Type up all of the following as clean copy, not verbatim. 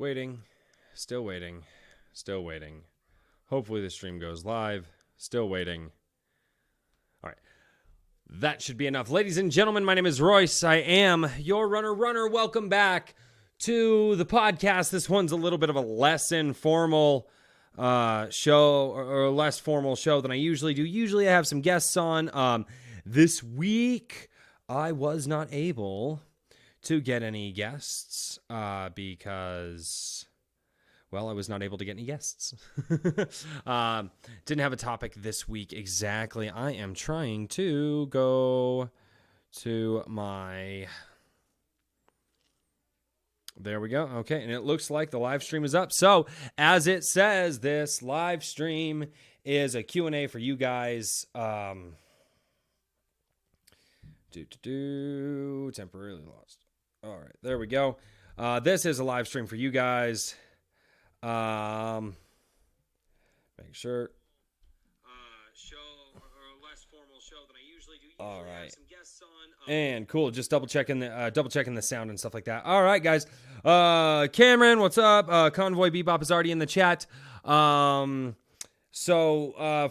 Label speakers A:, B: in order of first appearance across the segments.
A: Waiting. Still waiting. Still waiting. Hopefully the stream goes live. Still waiting. All right. That should be enough. Ladies and gentlemen, my name is Royce. I am your runner. Welcome back to the podcast. This one's a little bit of a less informal show or a less formal show than I usually do. Usually I have some guests on. This week I was not able to get any guests because, well, I was not able to get any guests. Didn't have a topic this week exactly. I am trying to go to my... There we go. Okay, and it looks like the live stream is up. So, as it says, this live stream is a Q&A for you guys. Temporarily lost. All right, there we go. This is a live stream for you guys. Make sure. Show or less formal show than I usually do. All right. Have some guests on. And cool, just double checking the sound and stuff like that. All right, guys. Cameron, what's up? Convoy Bebop is already in the chat. So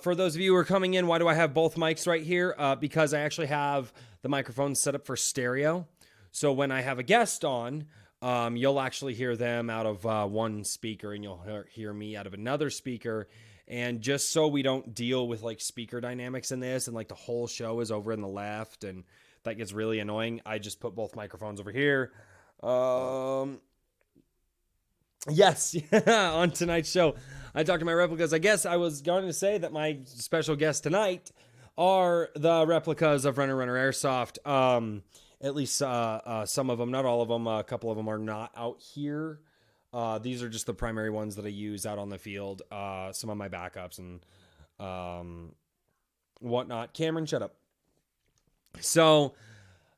A: for those of you who are coming in, why do I have both mics right here? Because I actually have the microphone set up for stereo. So when I have a guest on, you'll actually hear them out of one speaker, and you'll hear me out of another speaker. And just so we don't deal with like speaker dynamics in this, and like the whole show is over in the left, and that gets really annoying, I just put both microphones over here. Yes, on tonight's show, I talked to my replicas. I guess I was going to say that my special guests tonight are the replicas of Runner Airsoft. At least some of them, not all of them. A couple of them are not out here. These are just the primary ones that I use out on the field. Some of my backups and whatnot. Cameron, shut up. So,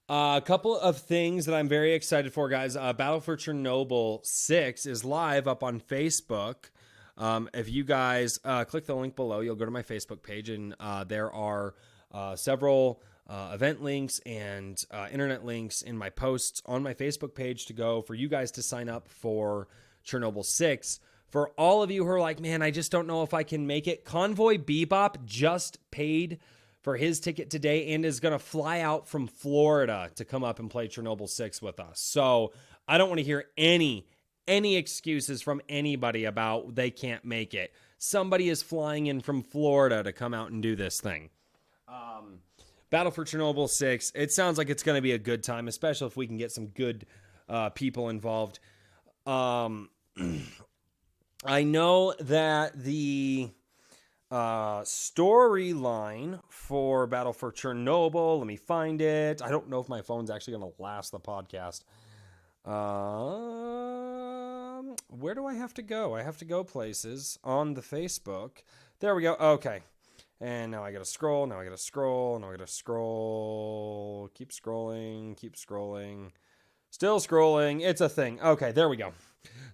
A: a couple of things that I'm very excited for, guys. Battle for Chernobyl 6 is live up on Facebook. If you guys click the link below, you'll go to my Facebook page, and there are several event links and internet links in my posts on my Facebook page to go for you guys to sign up for Chernobyl 6. For all of you who are like, man, I just don't know if I can make it, Convoy Bebop just paid for his ticket today and is going to fly out from Florida to come up and play Chernobyl 6 with us. So I don't want to hear any excuses from anybody about they can't make it. Somebody is flying in from Florida to come out and do this thing. Battle for Chernobyl 6. It sounds like it's going to be a good time, especially if we can get some good people involved. I know that the storyline for Battle for Chernobyl, let me find it. I don't know if my phone's actually going to last the podcast. Where do I have to go? I have to go places on the Facebook. There we go. Okay. And now I gotta scroll, now I gotta scroll. Keep scrolling. Still scrolling. It's a thing. Okay, there we go.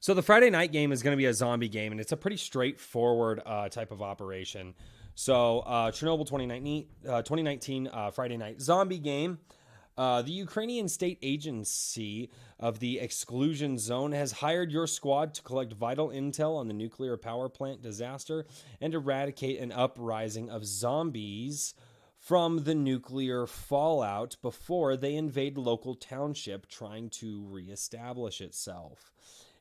A: So the Friday night game is going to be a zombie game, and it's a pretty straightforward type of operation. So Chernobyl 2019 Friday night zombie game. The Ukrainian state agency of the exclusion zone has hired your squad to collect vital intel on the nuclear power plant disaster and eradicate an uprising of zombies from the nuclear fallout before they invade local township trying to reestablish itself.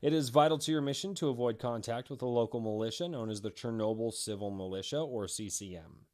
A: It is vital to your mission to avoid contact with the local militia known as the Chernobyl Civil Militia, or CCM.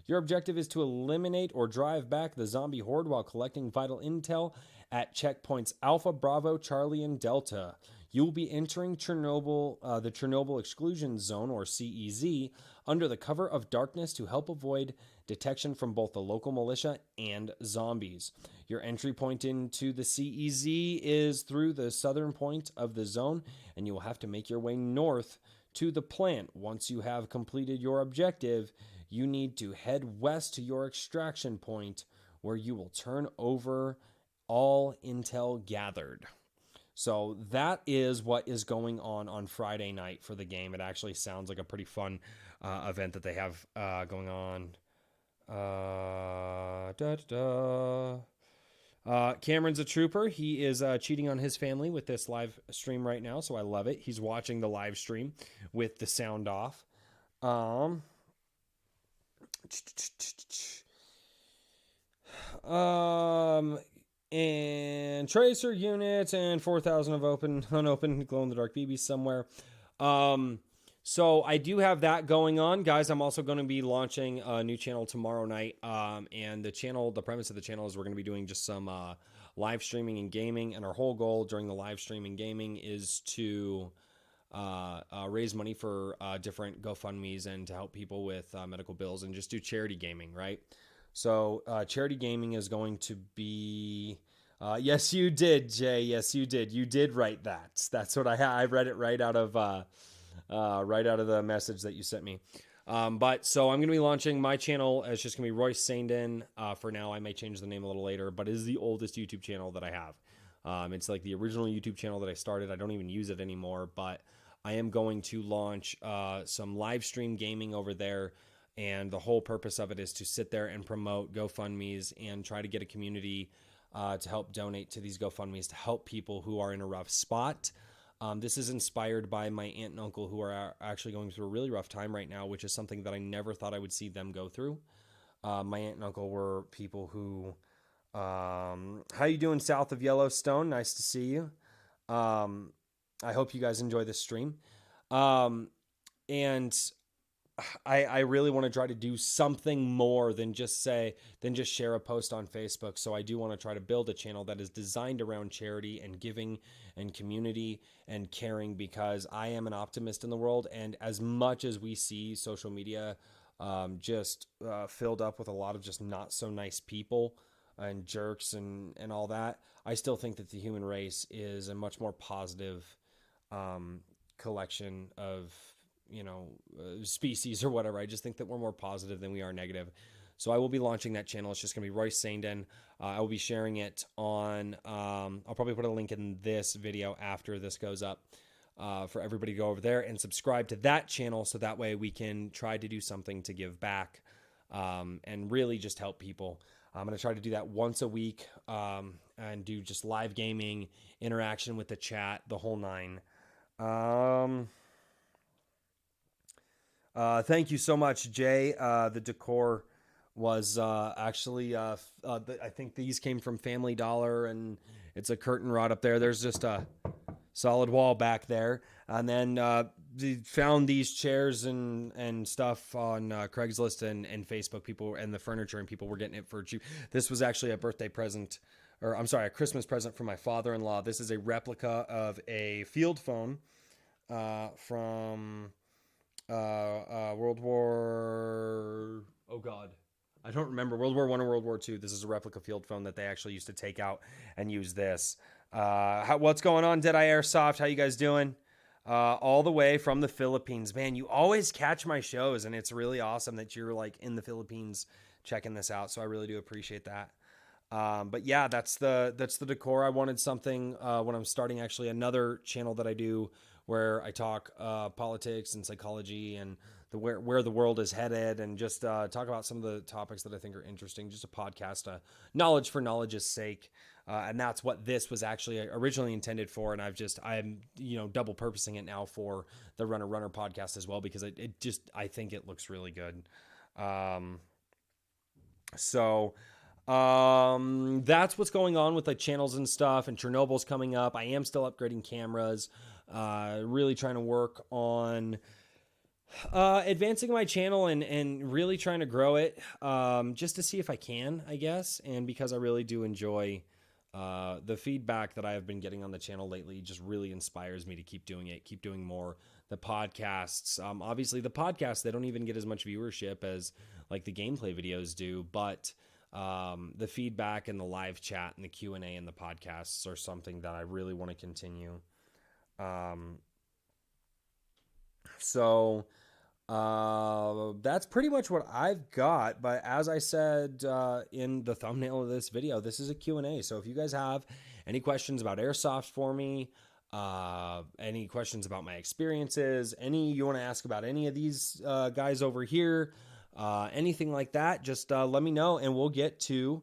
A: Your objective is to eliminate or drive back the zombie horde while collecting vital intel at checkpoints Alpha, Bravo, Charlie, and Delta. You will be entering the Chernobyl Exclusion Zone, or CEZ, under the cover of darkness to help avoid detection from both the local militia and zombies. Your entry point into the CEZ is through the southern point of the zone, and you will have to make your way north to the plant. Once you have completed your objective, you need to head west to your extraction point, where you will turn over all intel gathered. So that is what is going on Friday night for the game. It actually sounds like a pretty fun event that they have going on. Cameron's a trooper. He is cheating on his family with this live stream right now, so I love it. He's watching the live stream with the sound off. And tracer units and 4,000 of unopened glow-in-the-dark BBs somewhere. So I do have that going on, guys. I'm also going to be launching a new channel tomorrow night. And the premise of the channel is we're going to be doing just some live streaming and gaming. And our whole goal during the live streaming gaming is to raise money for different GoFundMes and to help people with medical bills and just do charity gaming, right? So charity gaming is going to be... yes, you did, Jay. Yes, you did. You did write that. That's what I read it right out of the message that you sent me. But so I'm going to be launching my channel. It's just going to be Royce Saindon. For now, I may change the name a little later, but it is the oldest YouTube channel that I have. It's like the original YouTube channel that I started. I don't even use it anymore, but I am going to launch some live stream gaming over there. And the whole purpose of it is to sit there and promote GoFundMes and try to get a community to help donate to these GoFundMes to help people who are in a rough spot. This is inspired by my aunt and uncle who are actually going through a really rough time right now, which is something that I never thought I would see them go through. My aunt and uncle were people who, how you doing south of Yellowstone? Nice to see you. I hope you guys enjoy this stream. And I really want to try to do something more than just share a post on Facebook. So I do want to try to build a channel that is designed around charity and giving and community and caring, because I am an optimist in the world. And as much as we see social media just filled up with a lot of just not so nice people and jerks and all that, I still think that the human race is a much more positive collection of species or whatever. I just think that we're more positive than we are negative. So I will be launching that channel. It's just going to be Royce Saindon. I will be sharing it on, I'll probably put a link in this video after this goes up for everybody to go over there and subscribe to that channel. So that way we can try to do something to give back and really just help people. I'm going to try to do that once a week and do just live gaming, interaction with the chat, the whole nine. Thank you so much, Jay. The Decor was actually, I think these came from Family Dollar, and it's a curtain rod up there. There's just a solid wall back there. And then they found these chairs and stuff on Craigslist and Facebook. People and the furniture, and people were getting it for cheap. This was actually a birthday present, or I'm sorry, a Christmas present from my father-in-law. This is a replica of a field phone from... World War... Oh, God. I don't remember. World War I or World War II. This is a replica field phone that they actually used to take out and use this. What's going on, Deadeye Airsoft? How you guys doing? All the way from the Philippines. Man, you always catch my shows, and it's really awesome that you're, like, in the Philippines checking this out, so I really do appreciate that. But yeah, that's the Decor. I wanted something when I'm starting actually another channel that I do where I talk politics and psychology and where the world is headed, and just talk about some of the topics that I think are interesting. Just a podcast, knowledge for knowledge's sake, and that's what this was actually originally intended for. And I'm double purposing it now for the Runner podcast as well, because I think it looks really good. So that's what's going on with like channels and stuff, and Chernobyl's coming up. I am still upgrading cameras, really trying to work on advancing my channel and really trying to grow it, just to see if I can, I guess. And because I really do enjoy the feedback that I have been getting on the channel lately, just really inspires me to keep doing it, keep doing more. The podcasts, obviously the podcasts, they don't even get as much viewership as like the gameplay videos do, but the feedback and the live chat and the Q&A and the podcasts are something that I really want to continue. So that's pretty much what I've got. But as I said in the thumbnail of this video, this is a Q&A. So if you guys have any questions about Airsoft for me, any questions about my experiences, you want to ask about any of these guys over here, anything like that, just let me know, and we'll get to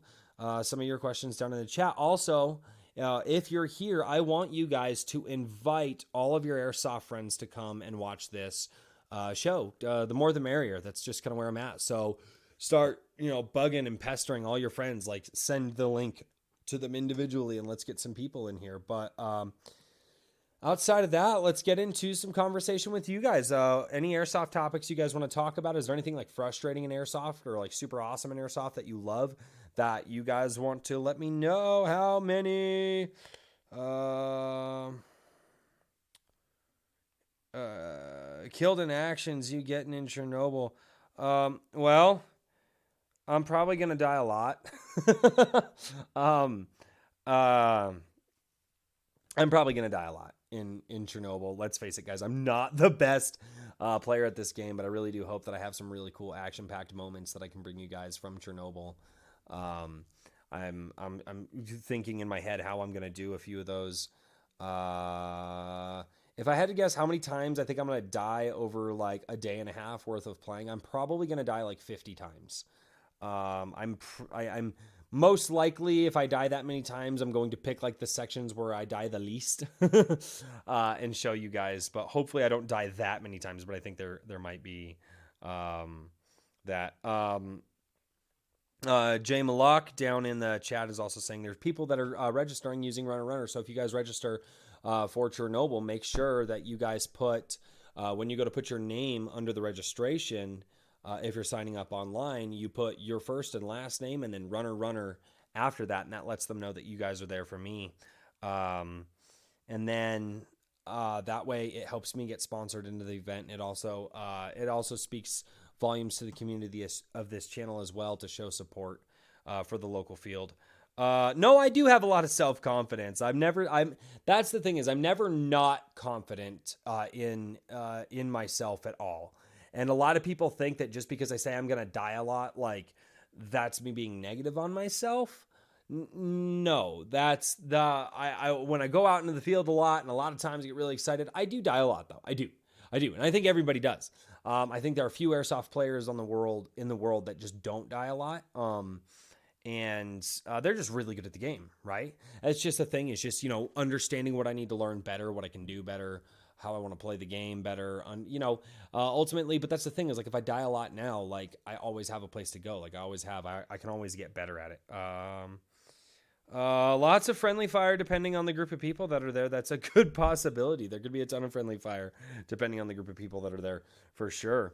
A: some of your questions down in the chat. Also, if you're here, I want you guys to invite all of your Airsoft friends to come and watch this show. The more the merrier. That's just kind of where I'm at. So start, bugging and pestering all your friends. Like, send the link to them individually and let's get some people in here. But outside of that, let's get into some conversation with you guys. Any Airsoft topics you guys want to talk about? Is there anything like frustrating in Airsoft or like super awesome in Airsoft that you love that you guys want to let me know? How many killed in actions you getting in Chernobyl? Well, I'm probably going to die a lot. I'm probably going to die a lot in Chernobyl. Let's face it, guys. I'm not the best player at this game, but I really do hope that I have some really cool action-packed moments that I can bring you guys from Chernobyl. I'm thinking in my head how I'm going to do a few of those. If I had to guess how many times I think I'm going to die over like a day and a half worth of playing, I'm probably going to die like 50 times. I'm most likely, if I die that many times, I'm going to pick like the sections where I die the least and show you guys. But hopefully I don't die that many times, but I think there might be that. Jay Malak down in the chat is also saying there's people that are registering using Runner. So if you guys register for Chernobyl, make sure that you guys put, when you go to put your name under the registration, if you're signing up online, you put your first and last name and then runner after that, and that lets them know that you guys are there for me. And then that way it helps me get sponsored into the event. It also speaks volumes to the community of this channel as well to show support for the local field. No, I do have a lot of self-confidence. That's the thing is I'm never not confident in myself at all. And a lot of people think that just because I say I'm going to die a lot, like that's me being negative on myself. No, that's when I go out into the field a lot and a lot of times I get really excited, I do die a lot though. I do. And I think everybody does. I think there are a few Airsoft players in the world that just don't die a lot. And they're just really good at the game, right? It's just a thing. It's just, understanding what I need to learn better, what I can do better, how I want to play the game better, ultimately. But that's the thing is like, if I die a lot now, like I always have a place to go. Like I always have, I can always get better at it. Lots of friendly fire depending on the group of people that are there. That's a good possibility. There could be a ton of friendly fire depending on the group of people that are there for sure.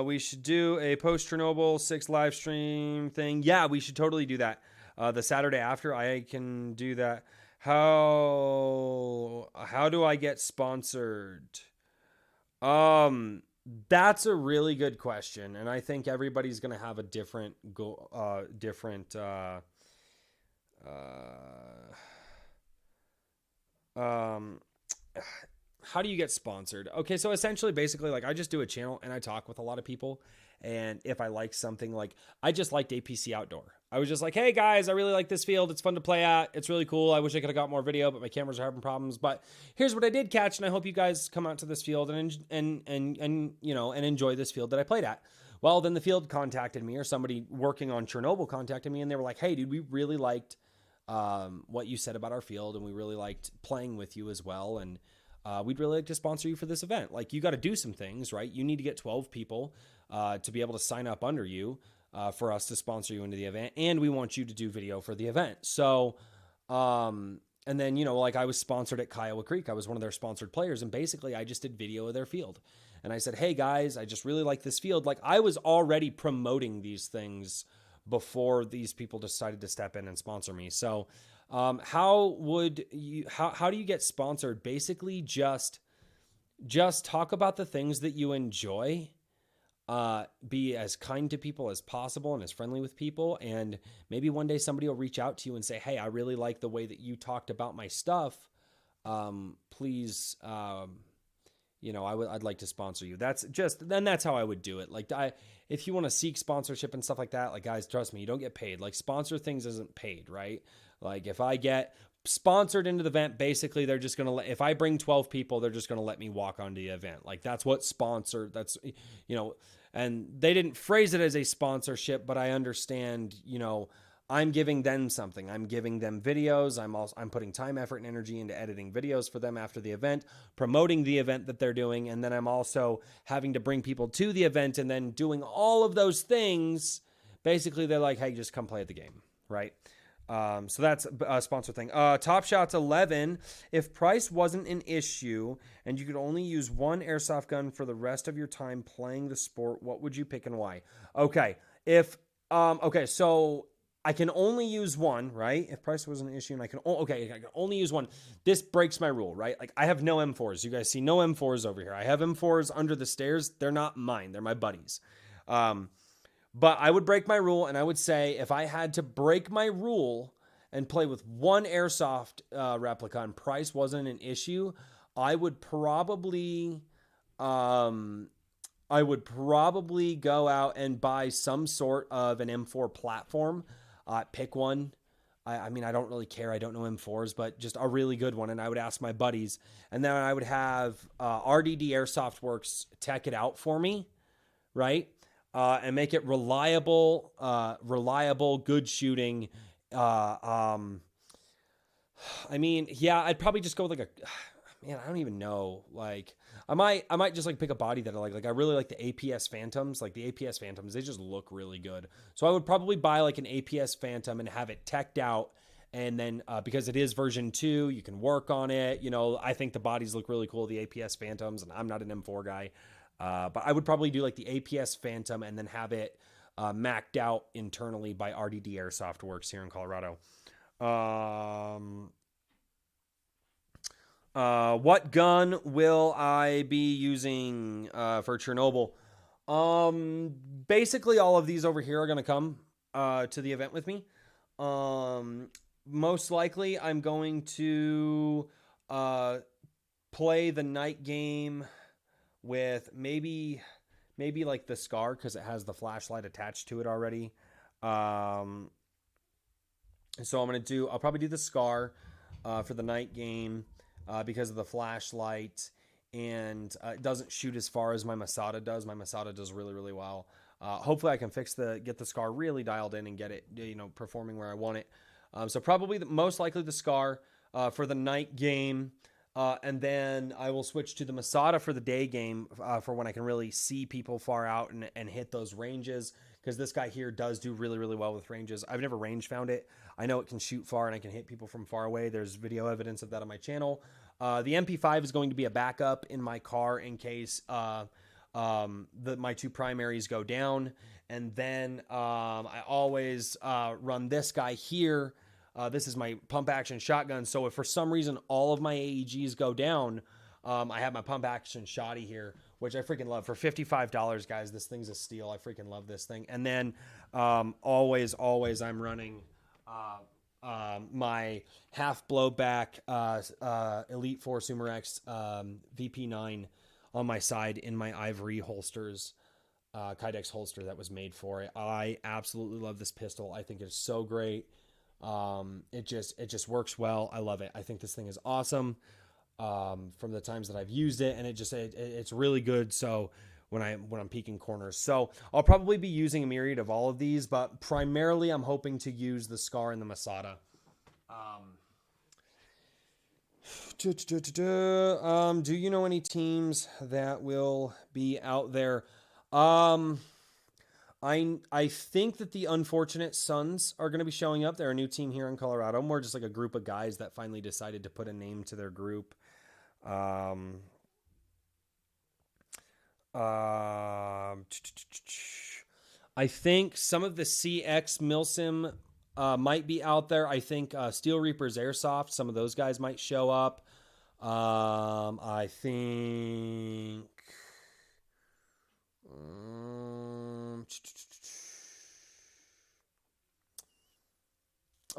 A: We should do a post Chernobyl 6 live stream thing. Yeah, we should totally do that. The Saturday after, I can do that. How do I get sponsored? That's a really good question, and I think everybody's going to have a different goal, how do you get sponsored? Okay, so essentially, basically, like I just do a channel and I talk with a lot of people. And if I like something, like I just liked APC Outdoor. I was just like, hey guys, I really like this field. It's fun to play at. It's really cool. I wish I could have got more video, but my cameras are having problems. But here's what I did catch, and I hope you guys come out to this field and enjoy this field that I played at. Well, then the field contacted me, or somebody working on Chernobyl contacted me, and they were like, hey, dude, we really liked what you said about our field, and we really liked playing with you as well, and we'd really like to sponsor you for this event. Like, you got to do some things, right? You need to get 12 people to be able to sign up under you for us to sponsor you into the event, and we want you to do video for the event. So, and then, like I was sponsored at Kiowa Creek. I was one of their sponsored players, and basically I just did video of their field. And I said, hey guys, I just really like this field. Like, I was already promoting these things before these people decided to step in and sponsor me. So, how do you get sponsored? Basically just talk about the things that you enjoy, be as kind to people as possible and as friendly with people. And maybe one day somebody will reach out to you and say, hey, I really like the way that you talked about my stuff. Please, I'd like to sponsor you. That's how I would do it. Like, if you want to seek sponsorship and stuff like that, like, guys, trust me, you don't get paid. Like, sponsor things isn't paid, right? Like, if I get sponsored into the event. Basically, they're just going to let, if I bring 12 people, they're just going to let me walk onto the event. Like that's what sponsored, that's, and they didn't phrase it as a sponsorship, but I understand, I'm giving them something. I'm giving them videos. I'm putting time, effort, and energy into editing videos for them after the event, promoting the event that they're doing. And then I'm also having to bring people to the event and then doing all of those things. Basically, they're like, hey, just come play at the game, right? So that's a sponsor thing. Top Shots 11. If price wasn't an issue and you could only use one airsoft gun for the rest of your time playing the sport, what would you pick and why? Okay. So I can only use one, right? If price wasn't an issue and I can only use one. This breaks my rule, right? Like I have no M4s. You guys see no M4s over here. I have M4s under the stairs. They're not mine. They're my buddies. But I would break my rule, and I would say if I had to break my rule and play with one airsoft replica and price wasn't an issue, I would probably go out and buy some sort of an M4 platform. Pick one. I mean, I don't really care. I don't know M4s, but just a really good one. And I would ask my buddies, and then I would have RDD Airsoft Works tech it out for me, right? And make it reliable, good shooting. I mean, yeah, I'd probably just go with like man, I don't even know. Like, I might just like pick a body that I like. Like, I really like the APS Phantoms. Like the APS Phantoms, they just look really good. So I would probably buy like an APS Phantom and have it teched out. And then because it is version 2, you can work on it. I think the bodies look really cool, the APS Phantoms, and I'm not an M4 guy. But I would probably do like the APS Phantom and then have it macked out internally by RDD Airsoft Works here in Colorado. What gun will I be using for Chernobyl? Basically, all of these over here are going to come to the event with me. Most likely, I'm going to play the night game with maybe like the Scar because it has the flashlight attached to it already. So I'll probably do the Scar for the night game because of the flashlight, and it doesn't shoot as far as my Masada does. My Masada does really, really well. Hopefully I can get the Scar really dialed in and get it, performing where I want it. So probably most likely the Scar for the night game. And then I will switch to the Masada for the day game for when I can really see people far out and hit those ranges, because this guy here does do really, really well with ranges. I've never range found it. I know it can shoot far and I can hit people from far away. There's video evidence of that on my channel. The MP5 is going to be a backup in my car in case my two primaries go down. And then I always run this guy here. This is my pump action shotgun. So if for some reason all of my AEGs go down, I have my pump action shotty here, which I freaking love. For $55, guys, this thing's a steal. I freaking love this thing. And then always I'm running my half blowback Elite Four Sumerex VP9 on my side in my ivory holsters. Kydex holster that was made for it. I absolutely love this pistol. I think it's so great. It just works well. I love it. I think this thing is awesome. From the times that I've used it, and it's really good. So when I'm peeking corners, so I'll probably be using a myriad of all of these, but primarily I'm hoping to use the Scar and the Masada. Do you know any teams that will be out there? I think that the Unfortunate Sons are going to be showing up. They're a new team here in Colorado. More just like a group of guys that finally decided to put a name to their group. I think some of the CX Milsim might be out there. I think Steel Reapers Airsoft, some of those guys might show up. I think...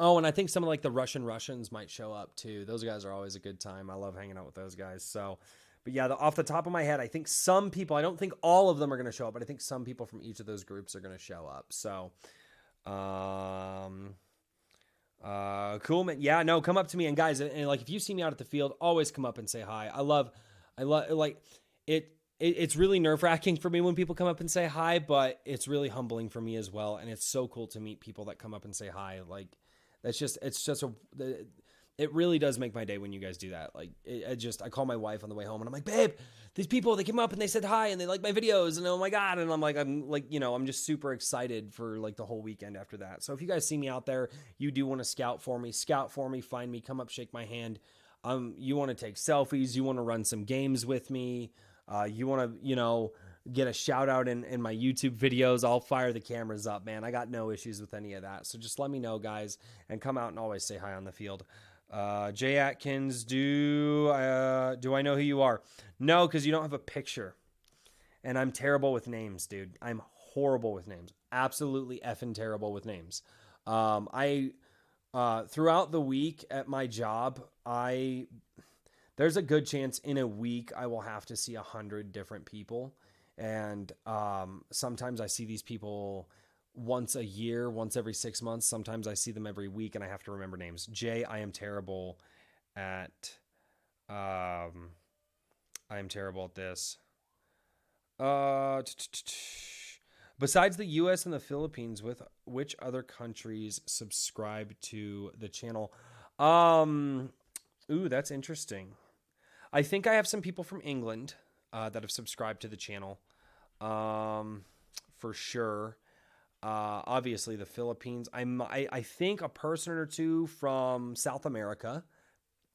A: Oh, and I think some of like the Russians might show up too. Those guys are always a good time. I love hanging out with those guys. So, but yeah, off the top of my head, I think some people, I don't think all of them are going to show up, but I think some people from each of those groups are going to show up. So, Cool, man. Yeah, no, come up to me. And guys, and like, if you see me out at the field, always come up and say hi. I love, like, it's really nerve wracking for me when people come up and say hi, but it's really humbling for me as well. And it's so cool to meet people that come up and say hi. Like, it's just it really does make my day when you guys do that. Like, I call my wife on the way home and I'm like, babe, these people, they came up and they said hi and they like my videos and oh my God. And I'm like, I'm just super excited for like the whole weekend after that. So if you guys see me out there, you do want to scout for me, find me, come up, shake my hand. You want to take selfies, you want to run some games with me. You want to, get a shout out in my YouTube videos. I'll fire the cameras up, man. I got no issues with any of that. So just let me know, guys, and come out and always say hi on the field. Jay Atkins, do I know who you are? No, because you don't have a picture. And I'm terrible with names, dude. I'm horrible with names. Absolutely effing terrible with names. Throughout the week at my job, there's a good chance in a week I will have to see 100 different people. And sometimes I see these people once a year, once every 6 months. Sometimes I see them every week and I have to remember names. Jay, I am terrible at this. Besides the US and the Philippines, with which other countries subscribe to the channel? Ooh, that's interesting. I think I have some people from England that have subscribed to the channel, for sure. Obviously, the Philippines. I think a person or two from South America.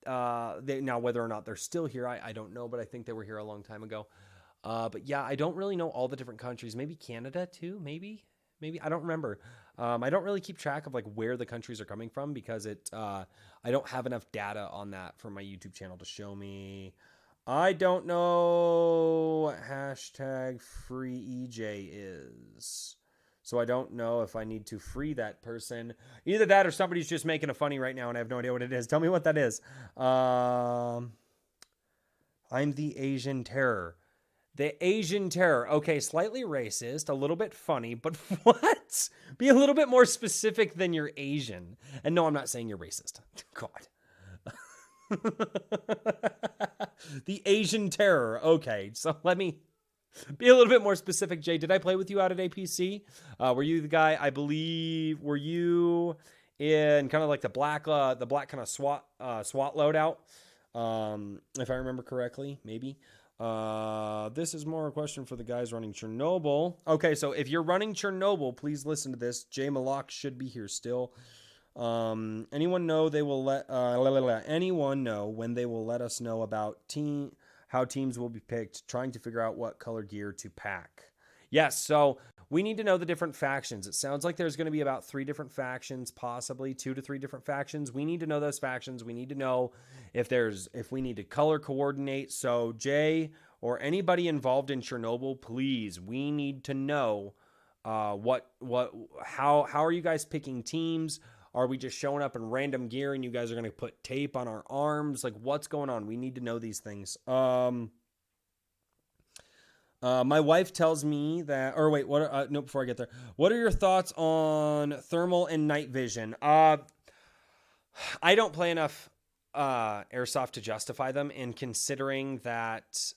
A: Now, whether or not they're still here, I don't know, but I think they were here a long time ago. But yeah, I don't really know all the different countries. Maybe Canada too. Maybe I don't remember. I don't really keep track of like where the countries are coming from because I don't have enough data on that for my YouTube channel to show me. I don't know what hashtag free EJ is. So I don't know if I need to free that person. Either that or somebody's just making a funny right now and I have no idea what it is. Tell me what that is. I'm the Asian Terror. The Asian Terror. Okay, slightly racist, a little bit funny, but what? Be a little bit more specific than you're Asian. And no, I'm not saying you're racist. God. The Asian Terror. Okay, so let me be a little bit more specific. Jay, did I play with you out at APC? Were you the guy, I believe, were you in kind of like the black kind of SWAT loadout? If I remember correctly, maybe. This is more a question for the guys running Chernobyl. Okay, so if you're running Chernobyl, please listen to this. Jay Malak should be here still. Anyone know anyone know when they will let us know about how teams will be picked, trying to figure out what color gear to pack? Yes, so we need to know the different factions. It sounds like there's going to be about 3 different factions, possibly 2 to 3 different factions. We need to know those factions. We need to know if we need to color coordinate. So Jay or anybody involved in Chernobyl, please, we need to know how are you guys picking teams? Are we just showing up in random gear and you guys are going to put tape on our arms? Like, what's going on? We need to know these things. My wife tells me that, or wait, no, before I get there, what are your thoughts on thermal and night vision? I don't play enough Airsoft to justify them, and considering that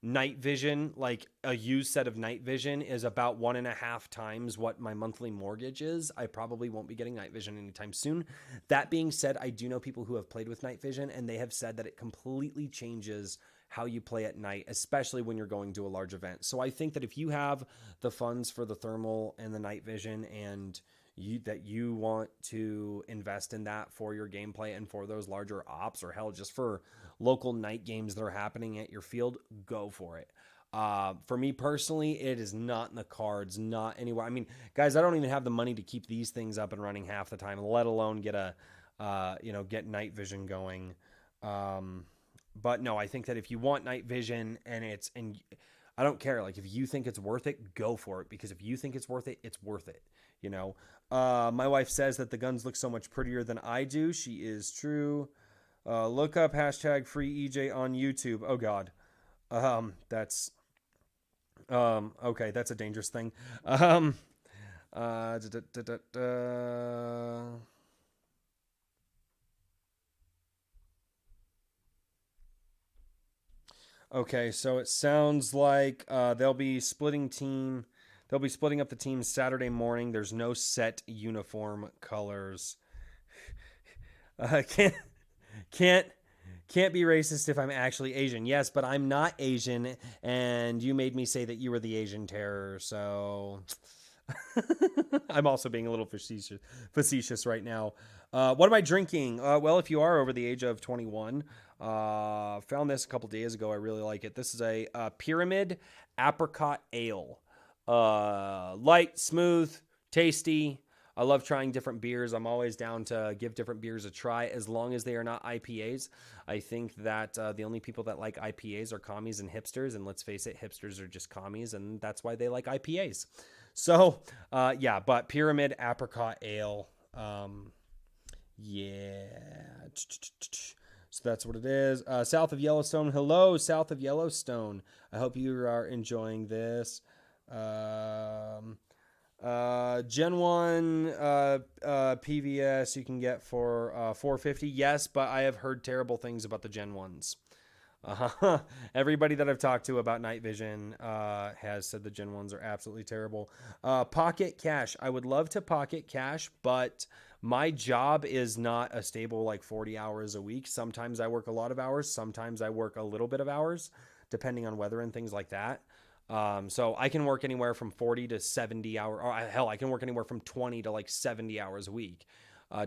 A: night vision, like a used set of night vision, is about 1.5 times what my monthly mortgage is, I probably won't be getting night vision anytime soon. That being said, I do know people who have played with night vision, and they have said that it completely changes how you play at night, especially when you're going to a large event. So I think that if you have the funds for the thermal and the night vision, and you want to invest in that for your gameplay and for those larger ops, or hell, just for local night games that are happening at your field, go for it. For me personally, it is not in the cards, not anywhere. I mean, guys, I don't even have the money to keep these things up and running half the time, let alone get get night vision going. But no, I think that if you want night vision and I don't care, like if you think it's worth it, go for it, because if you think it's worth it, it's worth it. My wife says that the guns look so much prettier than I do. She is true. Look up hashtag free EJ on YouTube. Oh God. That's okay. That's a dangerous thing. Okay, so it sounds like they'll be splitting team. They'll be splitting up the teams Saturday morning. There's no set uniform colors. Can't can't can't be racist if I'm actually Asian. Yes, but I'm not Asian, and you made me say that you were the Asian terror. So I'm also being a little facetious right now. What am I drinking? Well, if you are over the age of 21, found this a couple days ago. I really like it. This is a Pyramid Apricot Ale. Light, smooth, tasty. I love trying different beers. I'm always down to give different beers a try as long as they are not IPAs. I think that the only people that like IPAs are commies and hipsters. And let's face it, hipsters are just commies, and that's why they like IPAs. So, yeah, but Pyramid Apricot Ale. Yeah. So that's what it is. South of Yellowstone. Hello, South of Yellowstone. I hope you are enjoying this. Gen 1 PVS you can get for $450. Yes, but I have heard terrible things about the Gen 1s. Everybody that I've talked to about night vision has said the Gen 1s are absolutely terrible. Pocket cash. I would love to pocket cash, but my job is not a stable like 40 hours a week. Sometimes I work a lot of hours. Sometimes I work a little bit of hours, depending on weather and things like that. So I can work anywhere from 40 to 70 hours, or hell, I can work anywhere from 20 to like 70 hours a week,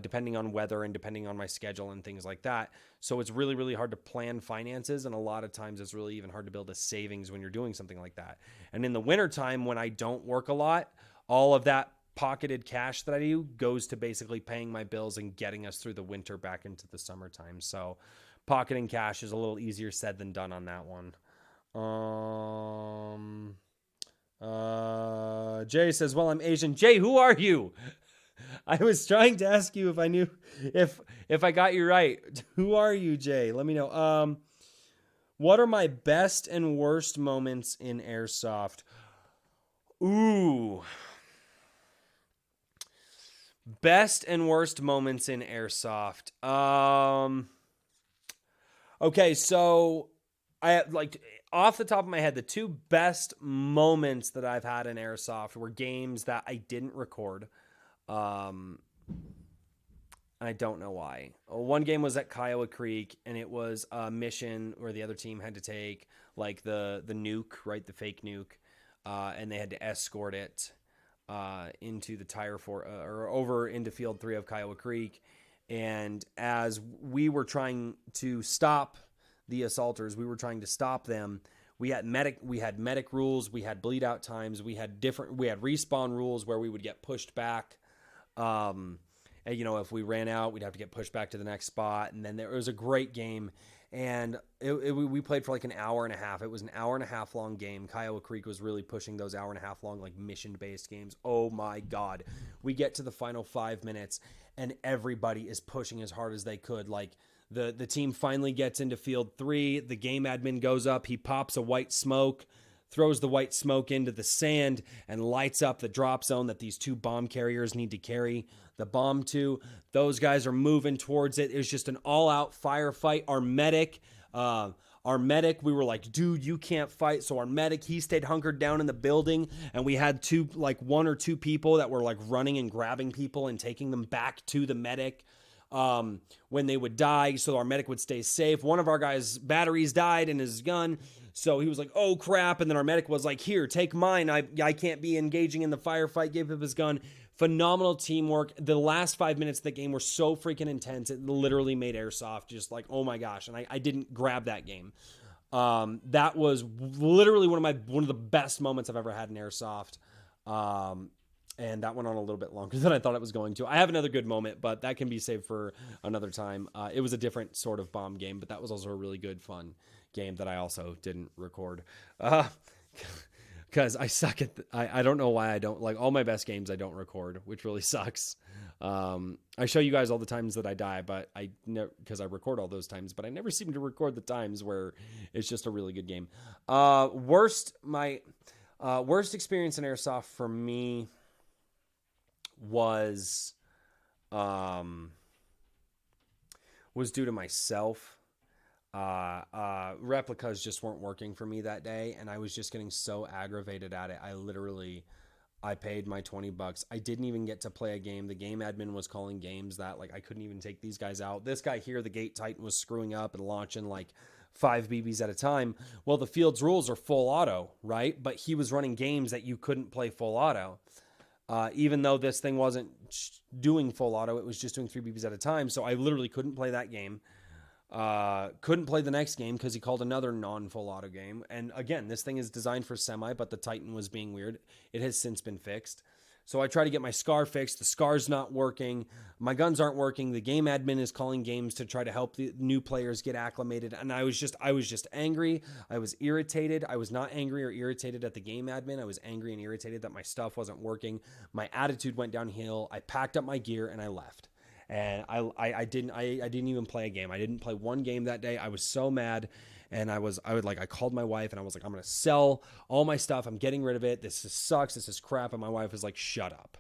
A: depending on weather and depending on my schedule and things like that. So it's really, really hard to plan finances. And a lot of times it's really even hard to build a savings when you're doing something like that. And in the wintertime, when I don't work a lot, all of that pocketed cash that I do goes to basically paying my bills and getting us through the winter back into the summertime. So pocketing cash is a little easier said than done on that one. Jay says, well, I'm Asian. Jay, who are you? I was trying to ask you if I knew if I got you right. Who are you, Jay? Let me know. What are my best and worst moments in Airsoft? Ooh. Best and worst moments in Airsoft. Okay, so I like off the top of my head, the two best moments that I've had in Airsoft were games that I didn't record. I don't know why. One game was at Kiowa Creek, and it was a mission where the other team had to take like the nuke, right, the fake nuke, and they had to escort it into the tire for or over into Field 3 of Kiowa Creek. And as we were trying to stop the assaulters, we were trying to stop them. We had medic rules, we had bleed out times, we had respawn rules where we would get pushed back. And, you know, if we ran out, we'd have to get pushed back to the next spot. And then it was a great game. And we played for like an hour and a half. It was an hour and a half long game. Kiowa Creek was really pushing those hour and a half long, like mission-based games. Oh my God. We get to the final 5 minutes and everybody is pushing as hard as they could. Like the team finally gets into Field 3. The game admin goes up. He pops a white smoke, throws the white smoke into the sand, and lights up the drop zone that these two bomb carriers need to carry the bomb to. Those guys are moving towards it. It was just an all-out firefight. Our medic, we were like, dude, you can't fight. So our medic, he stayed hunkered down in the building, and we had one or two people that were like running and grabbing people and taking them back to the medic when they would die, so our medic would stay safe. One of our guys' batteries died in his gun, so he was like, oh crap, and then our medic was like, here, take mine, I can't be engaging in the firefight, gave up his gun. Phenomenal teamwork. The last 5 minutes of the game were so freaking intense, it literally made Airsoft just like, oh my gosh, and I didn't grab that game. That was literally one of the best moments I've ever had in Airsoft. And that went on a little bit longer than I thought it was going to. I have another good moment, but that can be saved for another time. It was a different sort of bomb game, but that was also a really good, fun game that I also didn't record. Because I suck at I don't know why I don't, like, all my best games I don't record, which really sucks. I show you guys all the times that I die, but because I record all those times, but I never seem to record the times where it's just a really good game. Worst experience in Airsoft for me was due to myself. Replicas just weren't working for me that day, and I was just getting so aggravated at it. I paid my $20. I didn't even get to play a game. The game admin was calling games that like I couldn't even take these guys out. This guy here, the Gate Titan, was screwing up and launching like 5 BBs at a time. Well, the field's rules are full auto, right? But he was running games that you couldn't play full auto. Even though this thing wasn't doing full auto, it was just doing 3 BBs at a time. So I literally couldn't play that game. Couldn't play the next game because he called another non-full auto game. And again, this thing is designed for semi, but the Titan was being weird. It has since been fixed. So I try to get my SCAR fixed. The SCAR's not working. My guns aren't working. The game admin is calling games to try to help the new players get acclimated. And I was just angry. I was irritated. I was not angry or irritated at the game admin. I was angry and irritated that my stuff wasn't working. My attitude went downhill. I packed up my gear and I left. And I didn't even play a game. I didn't play one game that day. I was so mad. And I called my wife and I was like, I'm going to sell all my stuff. I'm getting rid of it. This sucks. This is crap. And my wife was like, shut up.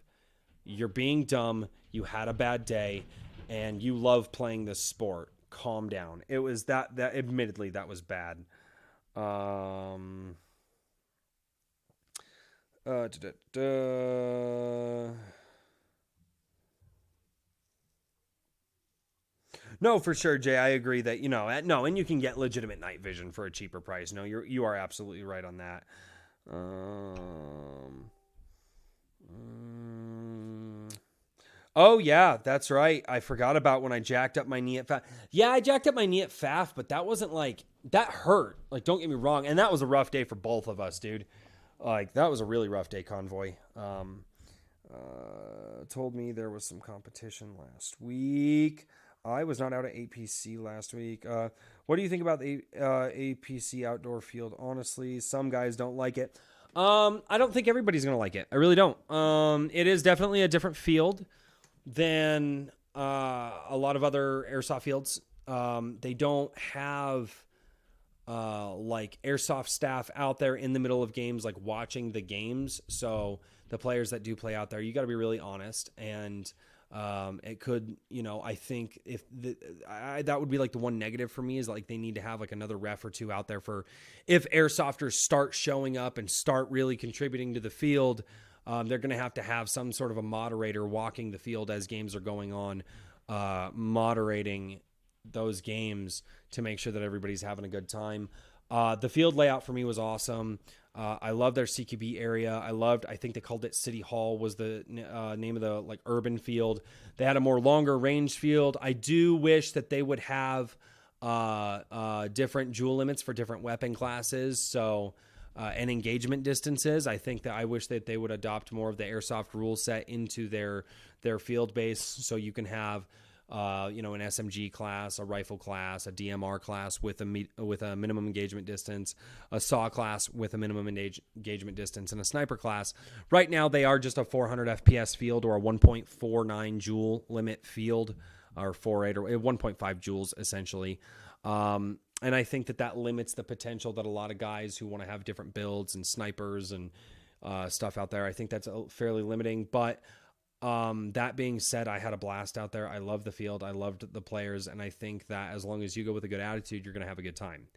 A: You're being dumb. You had a bad day and you love playing this sport. Calm down. It was that admittedly that was bad. No, for sure, Jay. I agree that no, and you can get legitimate night vision for a cheaper price. No, you are absolutely right on that. Um, oh yeah, that's right. I forgot about when I jacked up my knee at FAF. Yeah, I jacked up my knee at FAF, but that wasn't like that hurt. Like, don't get me wrong, and that was a rough day for both of us, dude. Like that was a really rough day, Convoy. Told me there was some competition last week. I was not out at APC last week. What do you think about the APC outdoor field? Honestly, some guys don't like it. I don't think everybody's going to like it. I really don't. It is definitely a different field than a lot of other airsoft fields. They don't have like airsoft staff out there in the middle of games, like watching the games. So the players that do play out there, you got to be really honest. And it could, I think if that would be like the one negative for me is like they need to have like another ref or two out there for if airsofters start showing up and start really contributing to the field. They're going to have some sort of a moderator walking the field as games are going on, moderating those games to make sure that everybody's having a good time. The field layout for me was awesome. I love their CQB area. I think they called it City Hall was the name of the like urban field. They had a more longer range field. I do wish that they would have different jewel limits for different weapon classes. So, and engagement distances. I think that I wish that they would adopt more of the airsoft rule set into their field base. So you can have, an SMG class, a rifle class, a DMR class with a minimum engagement distance, a SAW class with a minimum engagement distance, and a sniper class. Right now, they are just a 400 FPS field or a 1.49 joule limit field, or 4.8 or 1.5 joules essentially. And I think that limits the potential that a lot of guys who want to have different builds and snipers and stuff out there. I think that's fairly limiting, but that being said, I had a blast out there. I loved the field. I loved the players. And I think that as long as you go with a good attitude, you're going to have a good time.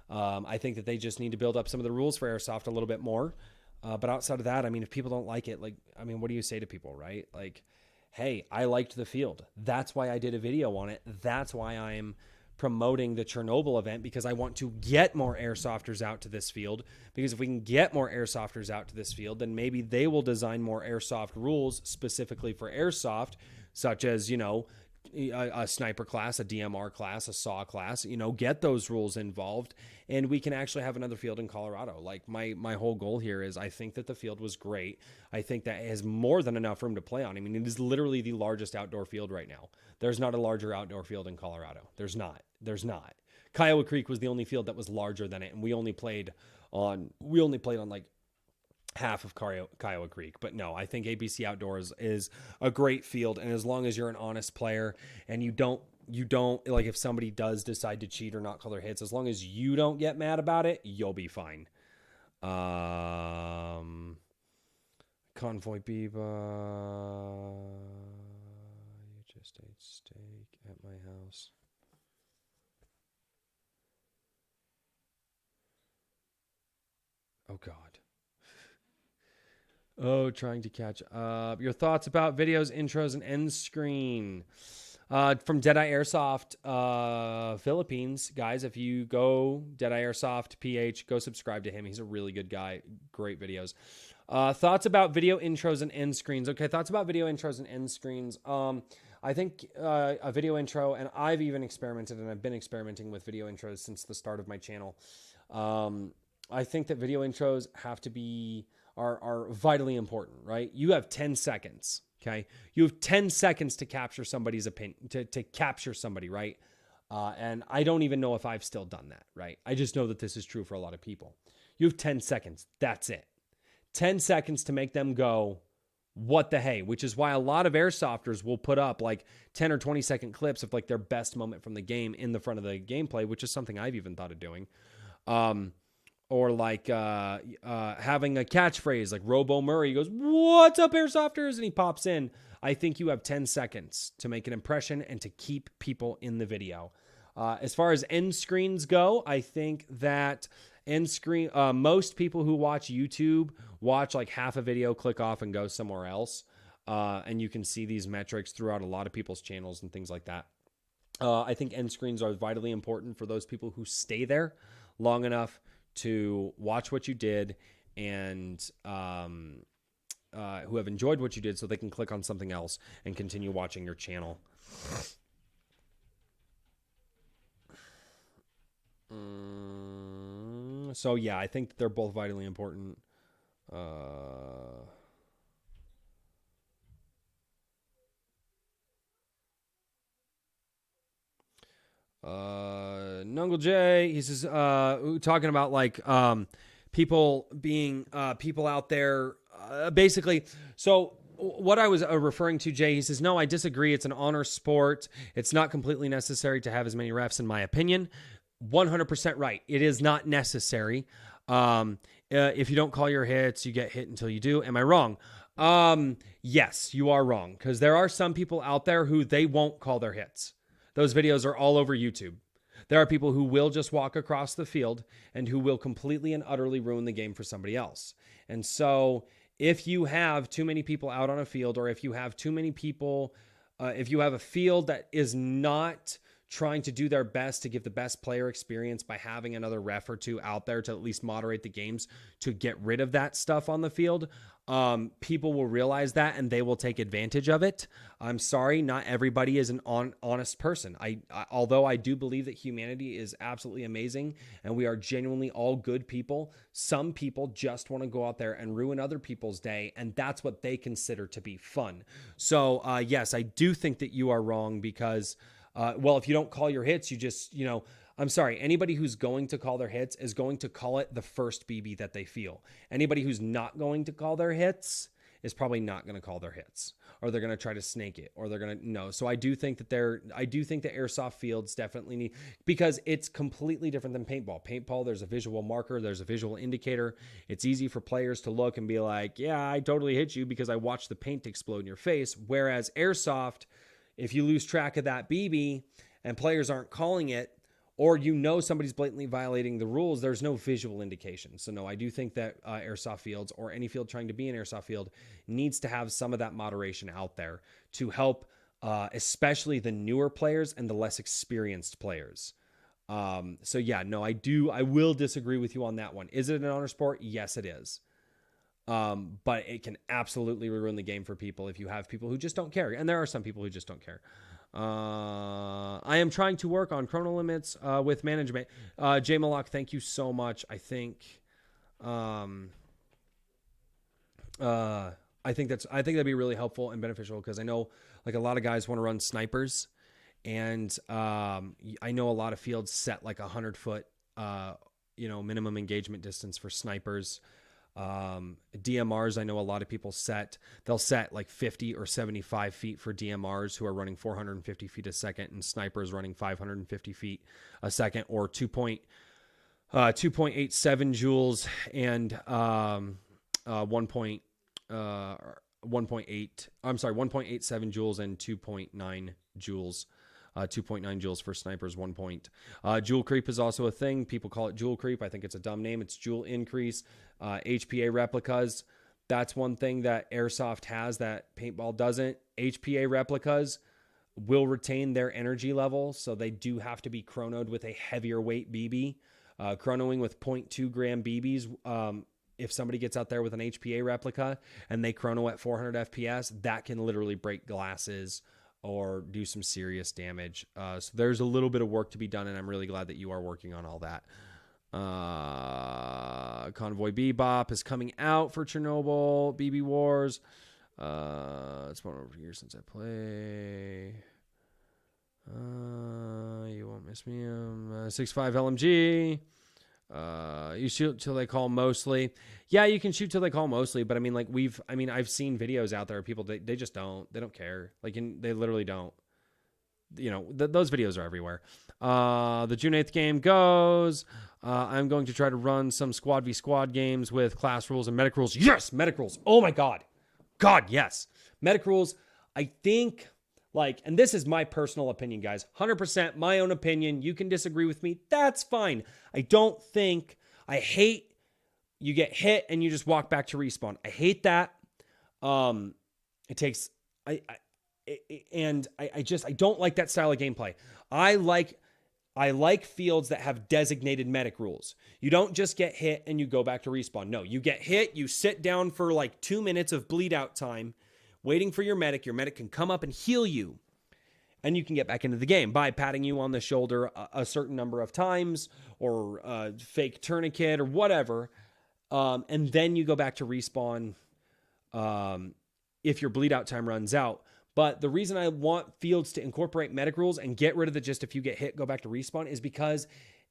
A: I think that they just need to build up some of the rules for airsoft a little bit more. But outside of that, I mean, if people don't like it, what do you say to people, right? Like, hey, I liked the field. That's why I did a video on it. That's why I'm promoting the Chernobyl event, because I want to get more airsofters out to this field, because if we can get more airsofters out to this field, then maybe they will design more airsoft rules specifically for airsoft, such as, a sniper class, a DMR class, a SAW class, get those rules involved, and we can actually have another field in Colorado. Like my whole goal here is I think that the field was great. I think that it has more than enough room to play on. I mean, it is literally the largest outdoor field right now. There's not a larger outdoor field in Colorado. There's not. Kiowa Creek was the only field that was larger than it, and we only played on like half of Kiowa Creek. But no, I think APC Outdoors is a great field, and as long as you're an honest player and you don't like, if somebody does decide to cheat or not call their hits, as long as you don't get mad about it, you'll be fine. Convoy Biba, you just ate steak at my house. Oh, God. Oh, trying to catch up. Your thoughts about videos, intros, and end screen. From Deadeye Airsoft Philippines, guys. If you go Deadeye Airsoft PH, go subscribe to him. He's a really good guy. Great videos. Thoughts about video intros and end screens. Okay, thoughts about video intros and end screens. I think a video intro, and I've even experimented, and I've been experimenting with video intros since the start of my channel. I think that video intros have to be are vitally important, right? You have 10 seconds. Okay. You have 10 seconds to capture somebody's opinion, to capture somebody, right? And I don't even know if I've still done that, right? I just know that this is true for a lot of people. You have 10 seconds. That's it. 10 seconds to make them go, what the hey? Which is why a lot of airsofters will put up like 10 or 20 second clips of like their best moment from the game in the front of the gameplay, which is something I've even thought of doing. Or like having a catchphrase like Robo Murray goes, "What's up, airsofters?" and he pops in. I think you have 10 seconds to make an impression and to keep people in the video. As far as end screens go, I think that end screen, most people who watch YouTube watch like half a video, click off, and go somewhere else. And you can see these metrics throughout a lot of people's channels and things like that. I think end screens are vitally important for those people who stay there long enough to watch what you did and who have enjoyed what you did so they can click on something else and continue watching your channel. So yeah, I think they're both vitally important. Nungle J, he says, talking about like people being people out there, basically. So what I was referring to, Jay, he says, no, I disagree. It's an honor sport. It's not completely necessary to have as many refs, in my opinion. 100% right. It is not necessary. If you don't call your hits, you get hit until you do. Am I wrong? Yes, you are wrong, because there are some people out there who they won't call their hits. Those videos are all over YouTube. There are people who will just walk across the field and who will completely and utterly ruin the game for somebody else. And so if you have too many people out on a field, or if you have too many people, if you have a field that is not trying to do their best to give the best player experience by having another ref or two out there to at least moderate the games to get rid of that stuff on the field, people will realize that and they will take advantage of it. I'm sorry, not everybody is an honest person. Although I do believe that humanity is absolutely amazing and we are genuinely all good people, some people just want to go out there and ruin other people's day, and that's what they consider to be fun. So yes, I do think that you are wrong, because well, if you don't call your hits, you just, I'm sorry, anybody who's going to call their hits is going to call it the first BB that they feel. Anybody who's not going to call their hits is probably not going to call their hits, or they're going to try to snake it, or they're going to, no. So I do think that airsoft fields definitely need, because it's completely different than paintball. Paintball, there's a visual marker, there's a visual indicator. It's easy for players to look and be like, yeah, I totally hit you because I watched the paint explode in your face. Whereas airsoft, if you lose track of that BB and players aren't calling it, or somebody's blatantly violating the rules, there's no visual indication. So no, I do think that airsoft fields, or any field trying to be an airsoft field, needs to have some of that moderation out there to help especially the newer players and the less experienced players. So yeah, no, I will disagree with you on that one. Is it an honor sport? Yes, it is. But it can absolutely ruin the game for people if you have people who just don't care. And there are some people who just don't care. I am trying to work on chrono limits with management. Jay Malak, thank you so much. I think that'd be really helpful and beneficial, because I know like a lot of guys want to run snipers, and I know a lot of fields set like 100-foot minimum engagement distance for snipers. DMRs, I know a lot of people they'll set like 50 or 75 feet for DMRs who are running 450 feet a second, and snipers running 550 feet a second, or 2.87 joules and 1.8 1.87 joules and 2.9 joules 2.9 joules for snipers, 1 point. Joule creep is also a thing. People call it joule creep. I think it's a dumb name. It's joule increase. HPA replicas. That's one thing that Airsoft has that paintball doesn't. HPA replicas will retain their energy level, so they do have to be chronoed with a heavier weight BB. Chronoing with 0.2 gram BBs, if somebody gets out there with an HPA replica and they chrono at 400 FPS, that can literally break glasses or do some serious damage. So there's a little bit of work to be done, and I'm really glad that you are working on all that. Convoy Bebop is coming out for Chernobyl, BB Wars. It's been over a year since I play. You won't miss me. 6.5 LMG. You shoot till they call mostly. Yeah, you can shoot till they call mostly, but I mean, like I've seen videos out there of people, they just don't care. Like, they literally don't. You know, those videos are everywhere. The June 8th game goes. I'm going to try to run some squad v squad games with class rules and medic rules. Yes, medic rules. Oh my God, yes, medic rules. I think, like, and this is my personal opinion, guys. 100% my own opinion. You can disagree with me. That's fine. I hate you get hit and you just walk back to respawn. I hate that. It takes, I don't like that style of gameplay. I like fields that have designated medic rules. You don't just get hit and you go back to respawn. No, you get hit, you sit down for like 2 minutes of bleed out time, waiting for your medic. Your medic can come up and heal you, and you can get back into the game by patting you on the shoulder a certain number of times, or a fake tourniquet or whatever. And then you go back to respawn if your bleed out time runs out. But the reason I want fields to incorporate medic rules and get rid of the just if you get hit, go back to respawn is because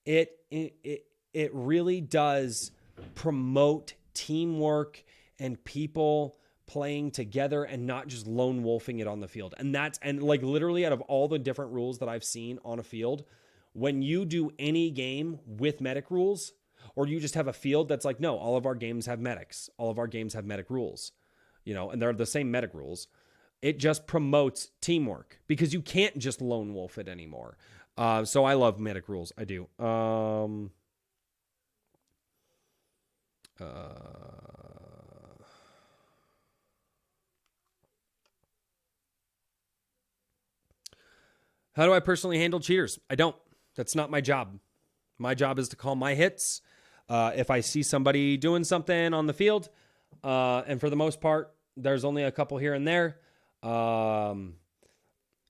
A: it really does promote teamwork and people playing together and not just lone wolfing it on the field. And like literally out of all the different rules that I've seen on a field, when you do any game with medic rules, or you just have a field that's like, no, all of our games have medics. All of our games have medic rules, you know, and they're the same medic rules. It just promotes teamwork because you can't just lone wolf it anymore. So I love medic rules. I do. How do I personally handle cheaters? I don't. That's not my job. My job is to call my hits. If I see somebody doing something on the field, and for the most part, there's only a couple here and there.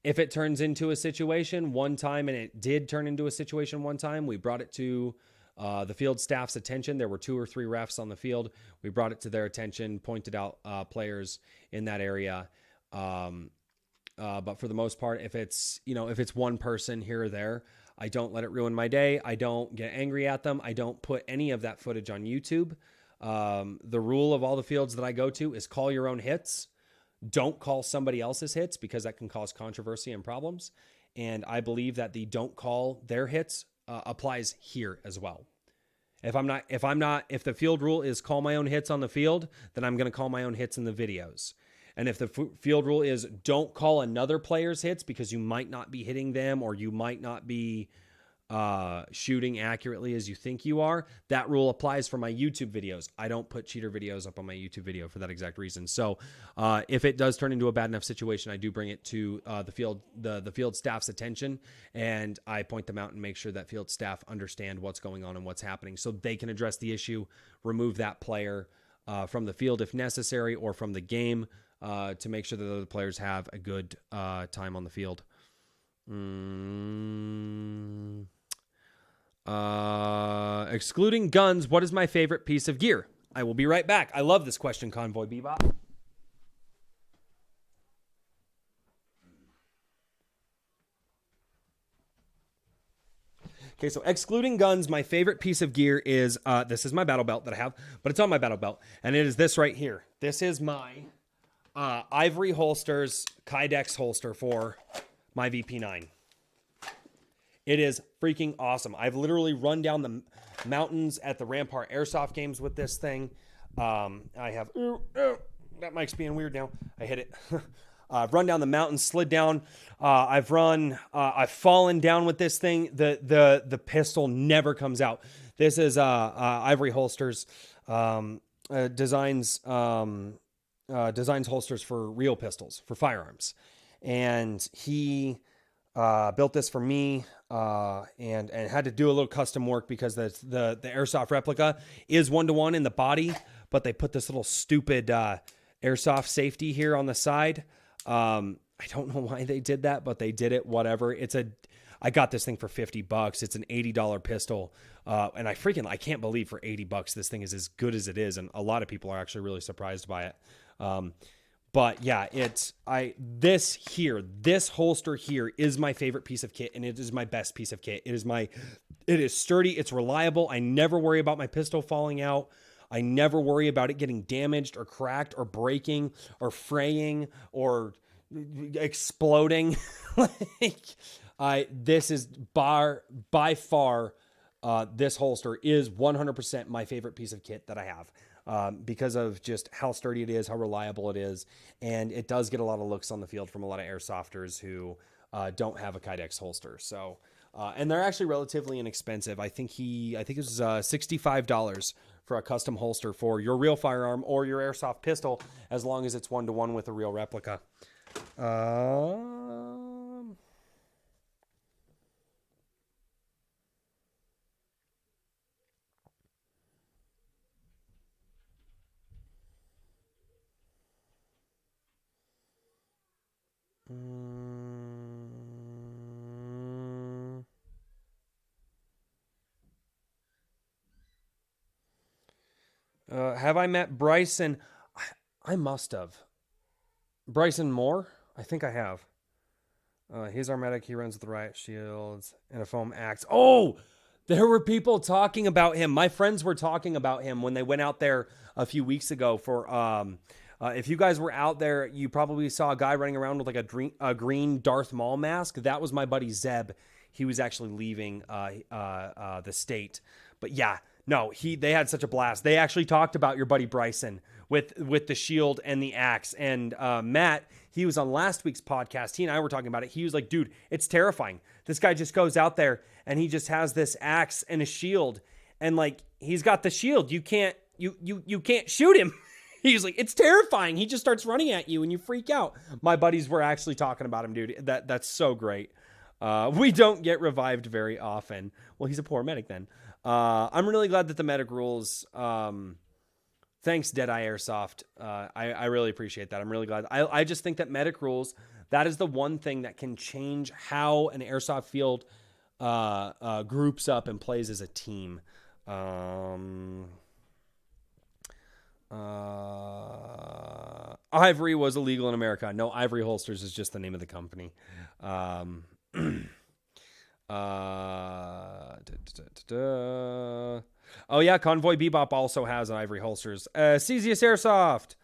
A: If it turns into a situation one time, and it did turn into a situation one time, we brought it to the field staff's attention. There were 2 or 3 refs on the field. We brought it to their attention, pointed out players in that area. But for the most part, if it's one person here or there, I don't let it ruin my day. I don't get angry at them. I don't put any of that footage on YouTube. The rule of all the fields that I go to is call your own hits. Don't call somebody else's hits, because that can cause controversy and problems. And I believe that the don't call their hits applies here as well. If the field rule is call my own hits on the field, then I'm going to call my own hits in the videos. And if the field rule is don't call another player's hits because you might not be hitting them, or you might not be shooting accurately as you think you are, that rule applies for my YouTube videos. I don't put cheater videos up on my YouTube video for that exact reason. So if it does turn into a bad enough situation, I do bring it to the field staff's attention, and I point them out and make sure that field staff understand what's going on and what's happening, so they can address the issue, remove that player from the field if necessary, or from the game, to make sure that the other players have a good time on the field. Excluding guns, what is my favorite piece of gear? I will be right back. I love this question, Convoy Bebop. Okay, so excluding guns, my favorite piece of gear is, this is my battle belt that I have, but it's on my battle belt, and it is this right here. This is my Ivory Holsters Kydex holster for my VP9. It is freaking awesome. I've literally run down the mountains at the Rampart Airsoft games with this thing. I have... that mic's being weird now. I hit it. I've run down the mountain, slid down. I've fallen down with this thing. The pistol never comes out. This is Ivory Holsters designs holsters for real pistols, for firearms, and he built this for me and had to do a little custom work because the Airsoft replica is 1-to-1 in the body, but they put this little stupid Airsoft safety here on the side. I don't know why they did that, but they did it. Whatever. I got this thing for $50. It's an $80 pistol. And I can't believe for $80 this thing is as good as it is. And a lot of people are actually really surprised by it. But yeah, this holster here is my favorite piece of kit, and it is my best piece of kit. It is sturdy. It's reliable. I never worry about my pistol falling out. I never worry about it getting damaged or cracked or breaking or fraying or exploding. This is by far, this holster is 100% my favorite piece of kit that I have, because of just how sturdy it is, how reliable it is. And it does get a lot of looks on the field from a lot of airsofters who, don't have a Kydex holster. So, and they're actually relatively inexpensive. I think it was $65 for a custom holster for your real firearm or your airsoft pistol, as long as it's 1-to-1 with a real replica. Have I met Bryson? I must have. Bryson Moore? I think I have. He's our medic. He runs with the Riot Shields and a foam axe. Oh, there were people talking about him. My friends were talking about him when they went out there a few weeks ago for, if you guys were out there, you probably saw a guy running around with like a green Darth Maul mask. That was my buddy Zeb. He was actually leaving the state. But yeah, no, they had such a blast. They actually talked about your buddy Bryson with the shield and the axe. And Matt, he was on last week's podcast. He and I were talking about it. He was like, dude, it's terrifying. This guy just goes out there and he just has this axe and a shield. And like, he's got the shield. You can't shoot him. He's like, it's terrifying. He just starts running at you and you freak out. My buddies were actually talking about him, dude. That's so great. We don't get revived very often. Well, he's a poor medic then. I'm really glad that the medic rules, thanks Deadeye Airsoft. I really appreciate that. I'm really glad. I just think that medic rules, that is the one thing that can change how an airsoft field groups up and plays as a team. Ivory was illegal in America. No, Ivory Holsters is just the name of the company. Oh yeah, Convoy Bebop also has an Ivory Holsters. Cesius Airsoft.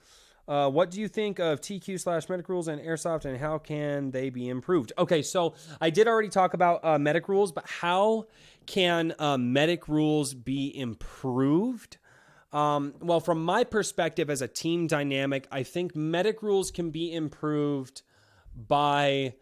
A: What do you think of TQ/medic rules and Airsoft, and how can they be improved? Okay, so I did already talk about medic rules, but how can medic rules be improved? Well, from my perspective as a team dynamic, I think medic rules can be improved by,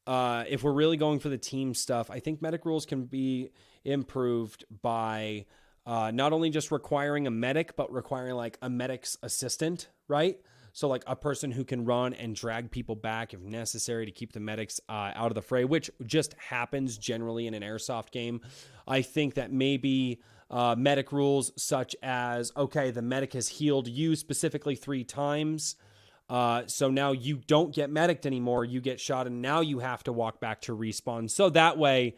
A: if we're really going for the team stuff, I think medic rules can be improved by not only just requiring a medic, but requiring like a medic's assistant, right? So like a person who can run and drag people back if necessary to keep the medics out of the fray, which just happens generally in an airsoft game. I think that maybe medic rules such as, okay, the medic has healed you specifically 3 times. So now you don't get medicked anymore. You get shot and now you have to walk back to respawn. So that way,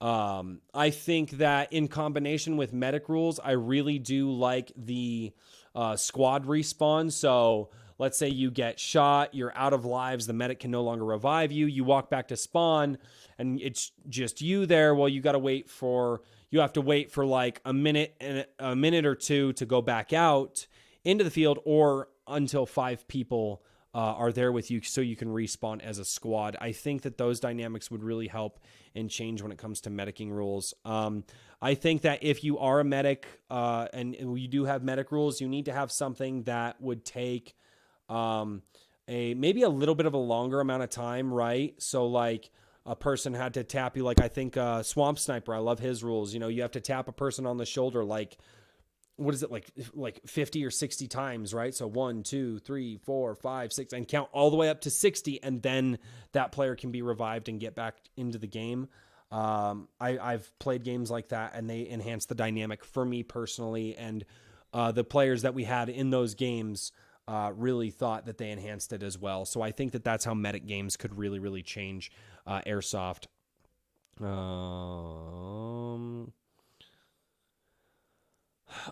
A: I think that in combination with medic rules, I really do like the squad respawn. So let's say you get shot, you're out of lives, the medic can no longer revive you. You walk back to spawn and it's just you there. Well, you have to wait for like a minute or two to go back out into the field, or until 5 people are there with you so you can respawn as a squad. I think that those dynamics would really help and change when it comes to medicing rules. I think that if you are a medic and you do have medic rules, you need to have something that would take maybe a little bit of a longer amount of time, right? So like a person had to tap you, like I think Swamp Sniper, I love his rules. You know, you have to tap a person on the shoulder like, what is it, like 50 or 60 times, right? So 1, 2, 3, 4, 5, 6, and count all the way up to 60, and then that player can be revived and get back into the game. I've played games like that, and they enhance the dynamic for me personally, and the players that we had in those games really thought that they enhanced it as well. So I think that that's how medic games could really, really change Airsoft.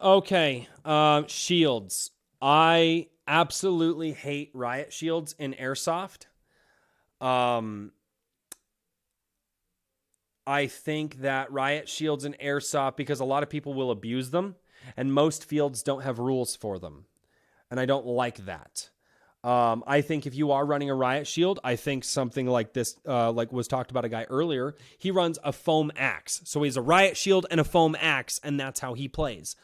A: Okay, shields. I absolutely hate Riot Shields in Airsoft. I think that Riot Shields in Airsoft, because a lot of people will abuse them, and most fields don't have rules for them. And I don't like that. I think if you are running a Riot Shield, I think something like this, like was talked about a guy earlier, he runs a foam axe. So he's a Riot Shield and a foam axe, and that's how he plays.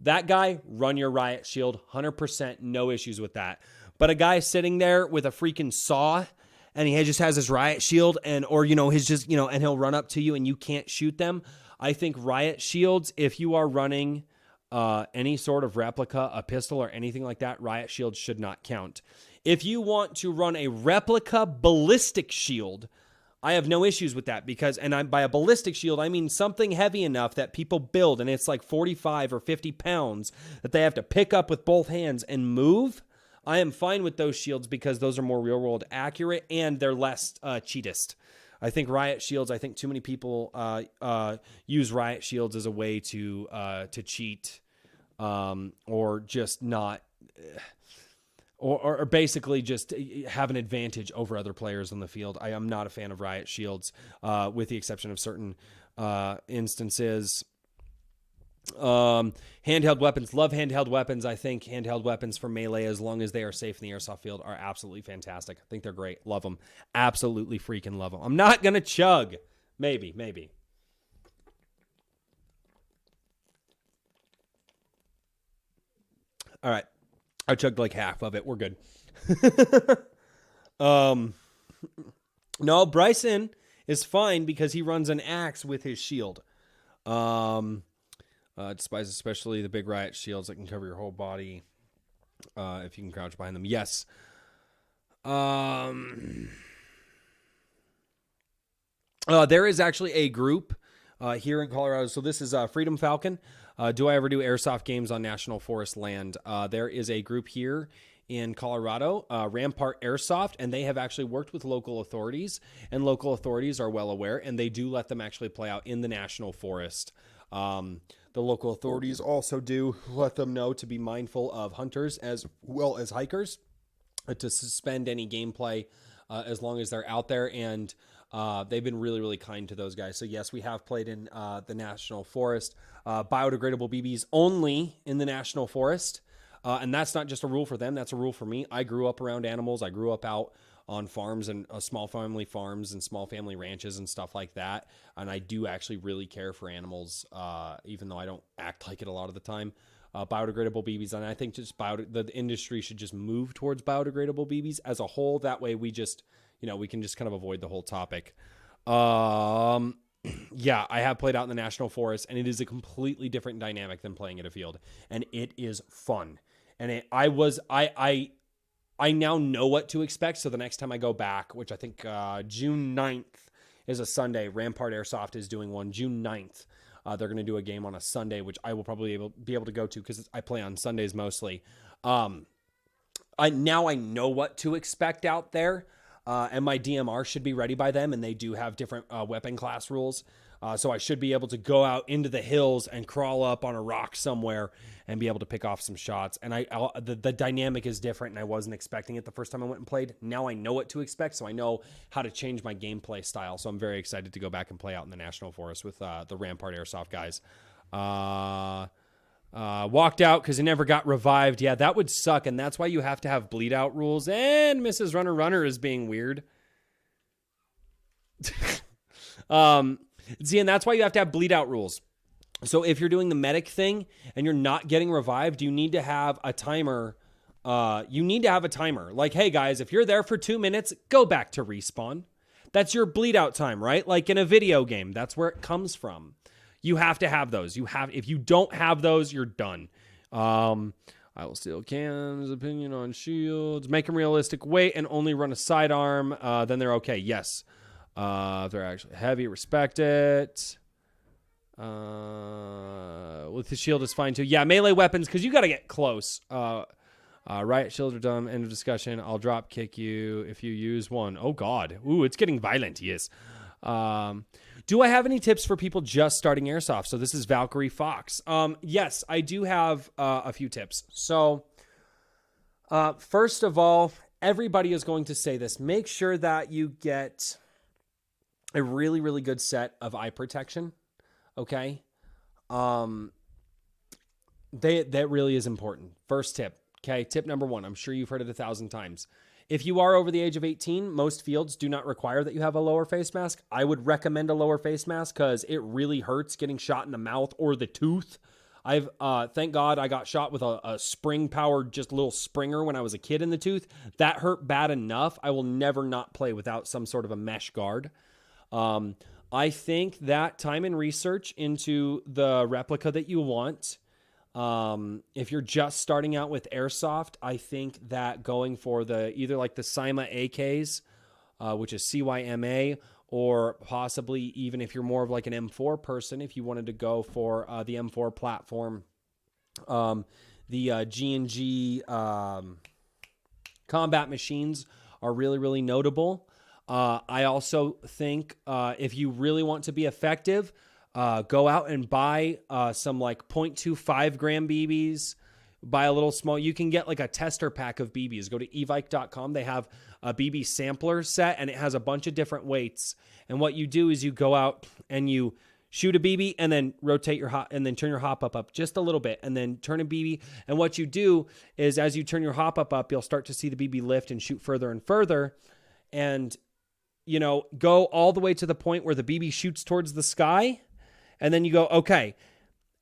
A: That guy, run your Riot Shield, 100%, no issues with that. But a guy sitting there with a freaking saw, and he just has his Riot Shield, and or his just and he'll run up to you and you can't shoot them. I think Riot Shields, if you are running any sort of replica, a pistol or anything like that, Riot Shields should not count. If you want to run a replica ballistic shield, I have no issues with that, because, by a ballistic shield, I mean something heavy enough that people build, and it's like 45 or 50 pounds that they have to pick up with both hands and move. I am fine with those shields because those are more real-world accurate and they're less cheatist. I think Riot Shields, I think too many people use Riot Shields as a way to cheat or just not... Or basically just have an advantage over other players on the field. I am not a fan of Riot Shields, with the exception of certain instances. Handheld weapons. Love handheld weapons. I think handheld weapons for melee, as long as they are safe in the airsoft field, are absolutely fantastic. I think they're great. Love them. Absolutely freaking love them. I'm not going to chug. Maybe. All right. I chugged like half of it. We're good. No, Bryson is fine because he runs an axe with his shield. Despise especially the big Riot Shields that can cover your whole body if you can crouch behind them. Yes. There is actually a group here in Colorado. So this is Freedom Falcon. Do I ever do airsoft games on national forest land? There is a group here in Colorado, Rampart Airsoft, and they have actually worked with local authorities, and local authorities are well aware, and they do let them actually play out in the national forest. The local authorities also do let them know to be mindful of hunters as well as hikers, to suspend any gameplay as long as they're out there, and they've been really, really kind to those guys. So yes, we have played in the national forest. Biodegradable BBs only in the national forest. And that's not just a rule for them. That's a rule for me. I grew up around animals. I grew up out on farms and small family farms and small family ranches and stuff like that. And I do actually really care for animals, even though I don't act like it a lot of the time. Biodegradable BBs. And I think just the industry should just move towards biodegradable BBs as a whole. That way we just, we can just kind of avoid the whole topic. Yeah, I have played out in the national forest, and it is a completely different dynamic than playing at a field, and it is fun. And I now know what to expect. So the next time I go back, which I think June 9th is a Sunday, Rampart Airsoft is doing one June 9th. They're going to do a game on a Sunday, which I will probably be able to go to because I play on Sundays mostly. I know what to expect out there. And my DMR should be ready by them, and they do have different weapon class rules. So I should be able to go out into the hills and crawl up on a rock somewhere and be able to pick off some shots. And the dynamic is different, and I wasn't expecting it the first time I went and played. Now I know what to expect, so I know how to change my gameplay style. So I'm very excited to go back and play out in the National Forest with the Rampart Airsoft guys. Walked out because he never got revived. Yeah, that would suck, and that's why you have to have bleed out rules. And Mrs. Runner is being weird. See, and that's why you have to have bleed out rules. So if you're doing the medic thing and you're not getting revived, you need to have a timer you need to have a timer. Like, hey guys, if you're there for 2 minutes, go back to respawn. That's your bleed out time, right? Like in a video game, that's where it comes from. You have to have those. If you don't have those, you're done. I will steal Cam's opinion on shields. Make them realistic weight and only run a sidearm. Then they're okay. Yes. If they're actually heavy, respect it. With the shield is fine too. Yeah, melee weapons, because you got to get close. Riot Shields are dumb. End of discussion. I'll drop kick you if you use one. Oh, God. Ooh, it's getting violent. Yes. Do I have any tips for people just starting Airsoft? So this is Valkyrie Fox. Yes, I do have a few tips. So first of all, everybody is going to say this. Make sure that you get a really, really good set of eye protection. Okay. That really is important. First tip. Okay. Tip number 1. I'm sure you've heard it 1,000 times. If you are over the age of 18, most fields do not require that you have a lower face mask. I would recommend a lower face mask because it really hurts getting shot in the mouth or the tooth. Thank God I got shot with a spring powered, just little springer when I was a kid in the tooth. That hurt bad enough. I will never not play without some sort of a mesh guard. I think that time and research into the replica that you want. If you're just starting out with Airsoft, I think that going for either like the Cyma AKs, which is CYMA, or possibly even if you're more of like an M4 person, if you wanted to go for the M4 platform, the G&G combat machines are really, really notable. I also think if you really want to be effective, go out and buy some like 0.25 gram BBs. Buy a little small. You can get like a tester pack of BBs. Go to evike.com. They have a BB sampler set, and it has a bunch of different weights. And what you do is you go out and you shoot a BB and then rotate your hop and then turn your hop up just a little bit and then turn a BB. And what you do is as you turn your hop up, you'll start to see the BB lift and shoot further and further. And, go all the way to the point where the BB shoots towards the sky. And then you go, okay.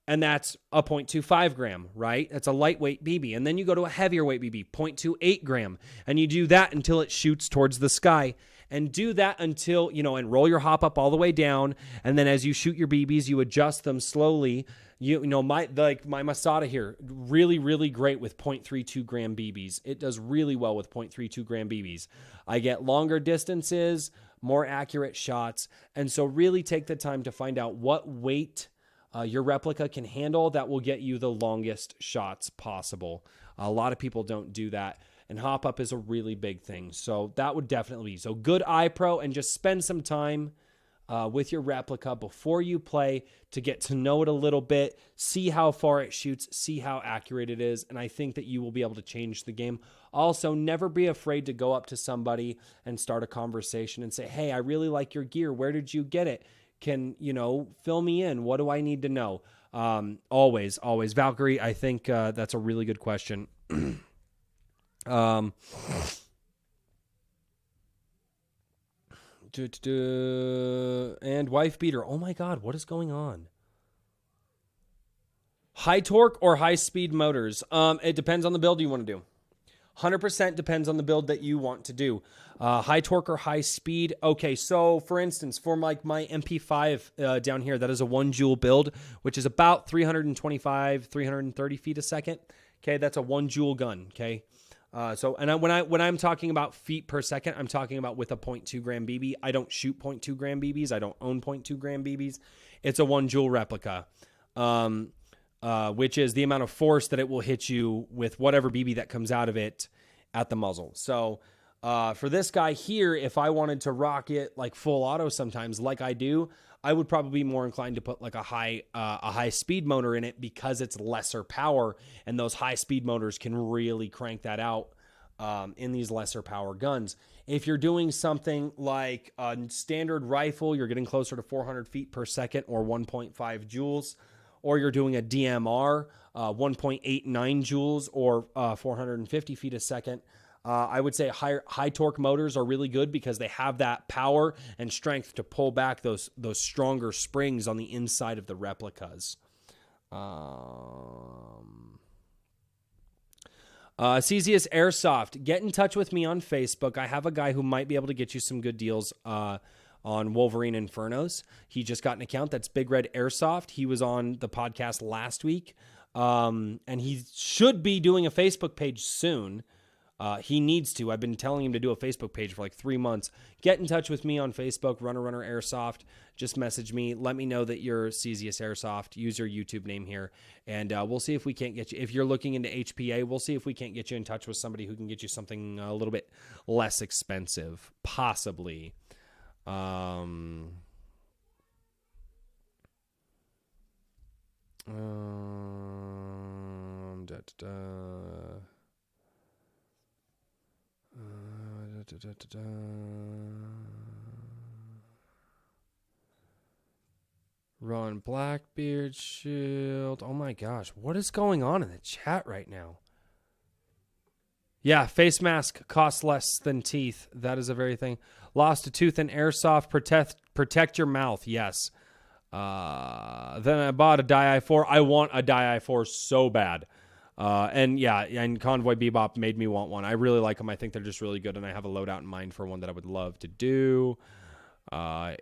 A: And that's a 0.25 gram, right? That's a lightweight BB. And then you go to a heavier weight BB, 0.28 gram. And you do that until it shoots towards the sky. And do that until, and roll your hop up all the way down. And then as you shoot your BBs, you adjust them slowly. My Masada here, really, really great with 0.32 gram BBs. It does really well with 0.32 gram BBs. I get longer distances, more accurate shots. And so really take the time to find out what weight your replica can handle that will get you the longest shots possible. A lot of people don't do that. And hop up is a really big thing. So that would definitely be. So good eye pro and just spend some time with your replica before you play to get to know it a little bit, see how far it shoots, see how accurate it is. And I think that you will be able to change the game. Also, never be afraid to go up to somebody and start a conversation and say, hey, I really like your gear. Where did you get it? Can, fill me in. What do I need to know? Always. Valkyrie, I think that's a really good question. And wife beater. Oh my God, what is going on? High torque or high speed motors? It depends on the build you want to do. 100% depends on the build that you want to do. High torque or high speed. Okay, so for instance, for my MP5 down here, that is a 1 joule build, which is about 325, 330 feet a second. Okay, that's a 1 joule gun. Okay. When I'm talking about feet per second, I'm talking about with a 0.2 gram BB. I don't shoot 0.2 gram BBs. I don't own 0.2 gram BBs. It's a 1 joule replica, which is the amount of force that it will hit you with whatever BB that comes out of it at the muzzle. So for this guy here, if I wanted to rock it like full auto sometimes, like I do, I would probably be more inclined to put like a high speed motor in it because it's lesser power, and those high speed motors can really crank that out in these lesser power guns. If you're doing something like a standard rifle, you're getting closer to 400 feet per second or 1.5 joules, or you're doing a DMR, 1.89 joules or 450 feet a second. I would say high torque motors are really good because they have that power and strength to pull back those stronger springs on the inside of the replicas. Cesius Airsoft, get in touch with me on Facebook. I have a guy who might be able to get you some good deals on Wolverine Infernos. He just got an account. That's Big Red Airsoft. He was on the podcast last week, and he should be doing a Facebook page soon. He needs to. I've been telling him to do a Facebook page for like 3 months. Get in touch with me on Facebook, Runner Airsoft. Just message me. Let me know that you're Cesius Airsoft. Use your YouTube name here, and we'll see if we can't get you. If you're looking into HPA, we'll see if we can't get you in touch with somebody who can get you something a little bit less expensive, possibly. Da, da, da. Run Blackbeard Shield. Oh my gosh, what is going on in the chat right now? Yeah, face mask costs less than teeth. That is a very thing. Lost a tooth in Airsoft. Protect your mouth. Yes. Then I bought a Di-4. I want a Di-4 so bad. And yeah, and Convoy Bebop made me want one. I really like them. I think they're just really good, and I have a loadout in mind for one that I would love to do.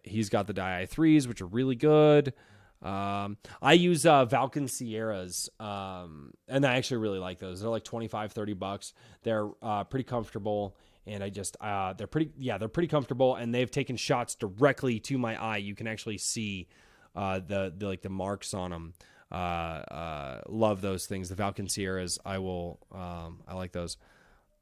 A: He's got the Di-3s, which are really good. I use Valken Sierras, and I actually really like those. They're like $25-$30. They're pretty comfortable, and they're pretty comfortable, and they've taken shots directly to my eye. You can actually see the marks on them. Love those things. The Valken Sierras, I like those.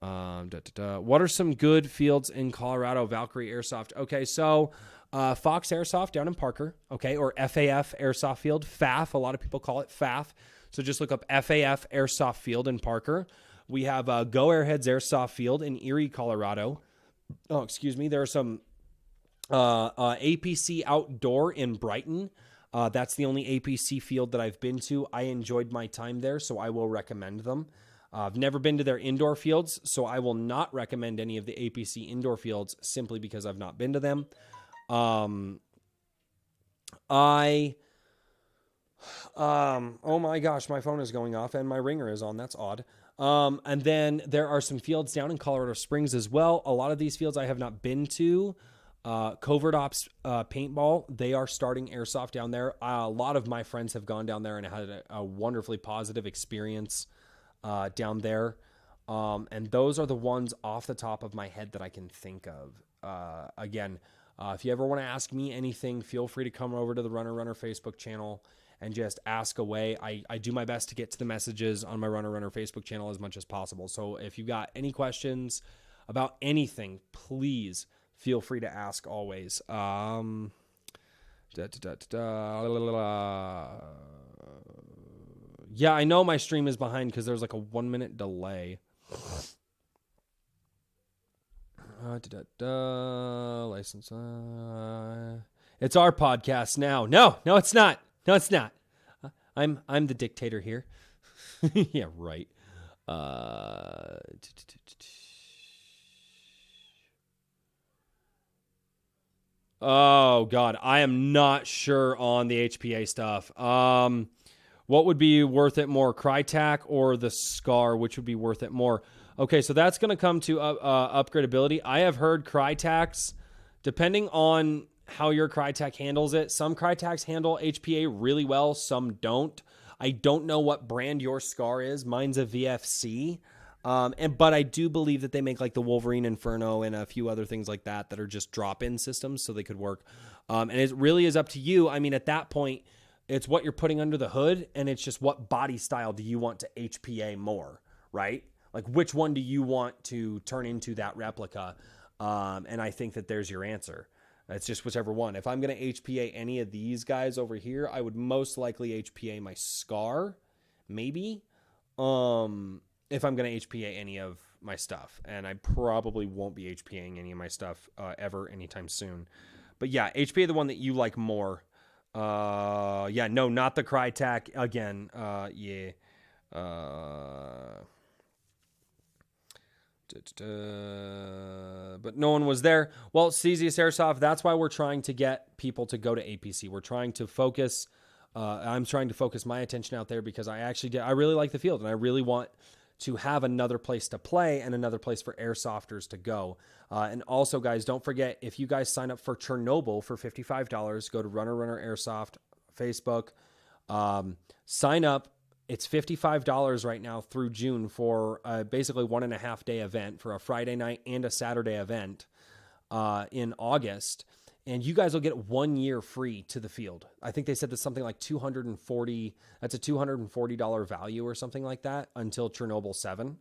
A: What are some good fields in Colorado? Valkyrie Airsoft. Okay, so Fox Airsoft down in Parker, okay, or FAF Airsoft Field. FAF, a lot of people call it FAF. So just look up FAF Airsoft Field in Parker. We have Go Airheads Airsoft Field in Erie, Colorado. Oh, excuse me. There are some APC Outdoor in Brighton. That's the only APC field that I've been to. I enjoyed my time there, so I will recommend them. I've never been to their indoor fields, so I will not recommend any of the APC indoor fields simply because I've not been to them. Oh my gosh, my phone is going off and my ringer is on. That's odd. And then there are some fields down in Colorado Springs as well. A lot of these fields I have not been to. Covert Ops Paintball, they are starting Airsoft down there. A lot of my friends have gone down there and had a wonderfully positive experience down there. And those are the ones off the top of my head that I can think of. Again, if you ever want to ask me anything, feel free to come over to the Runner Facebook channel and just ask away. I do my best to get to the messages on my Runner Facebook channel as much as possible. So if you've got any questions about anything, please feel free to ask always. Yeah, I know my stream is behind because there's like a 1 minute delay. License. It's our podcast now. No, it's not. No, it's not. I'm the dictator here. Yeah, right. Oh God, I am not sure on the HPA stuff. What would be worth it more, Crytek or the Scar? Which would be worth it more? Okay, so that's going to come to upgradability. I have heard Crytek's, depending on how your Crytek handles it. Some Crytek's handle HPA really well, some don't. I don't know what brand your Scar is. Mine's a VFC. But I do believe that they make like the Wolverine Inferno and a few other things like that that are just drop-in systems, so they could work. And it really is up to you. I mean, at that point, it's what you're putting under the hood, and it's just what body style do you want to HPA more, right? Like, which one do you want to turn into that replica? And I think that there's your answer. It's just whichever one. If I'm going to HPA any of these guys over here, I would most likely HPA my Scar, maybe. If I'm going to HPA any of my stuff. And I probably won't be HPAing any of my stuff ever anytime soon. But yeah, HPA the one that you like more. Yeah, no, not the Crytek. Again, yeah. But no one was there. Well, Cesius Airsoft, that's why we're trying to get people to go to APC. We're trying to focus. I'm trying to focus my attention out there because I really like the field, and I really want to have another place to play and another place for airsofters to go. And also, guys, don't forget, if you guys sign up for Chernobyl for $55, go to Runner Runner Airsoft Facebook, sign up. It's $55 right now through June for basically 1.5 day event for a Friday night and a Saturday event in August. And you guys will get 1 year free to the field. I think they said that's something like that's a $240 value or something like that until Chernobyl 7.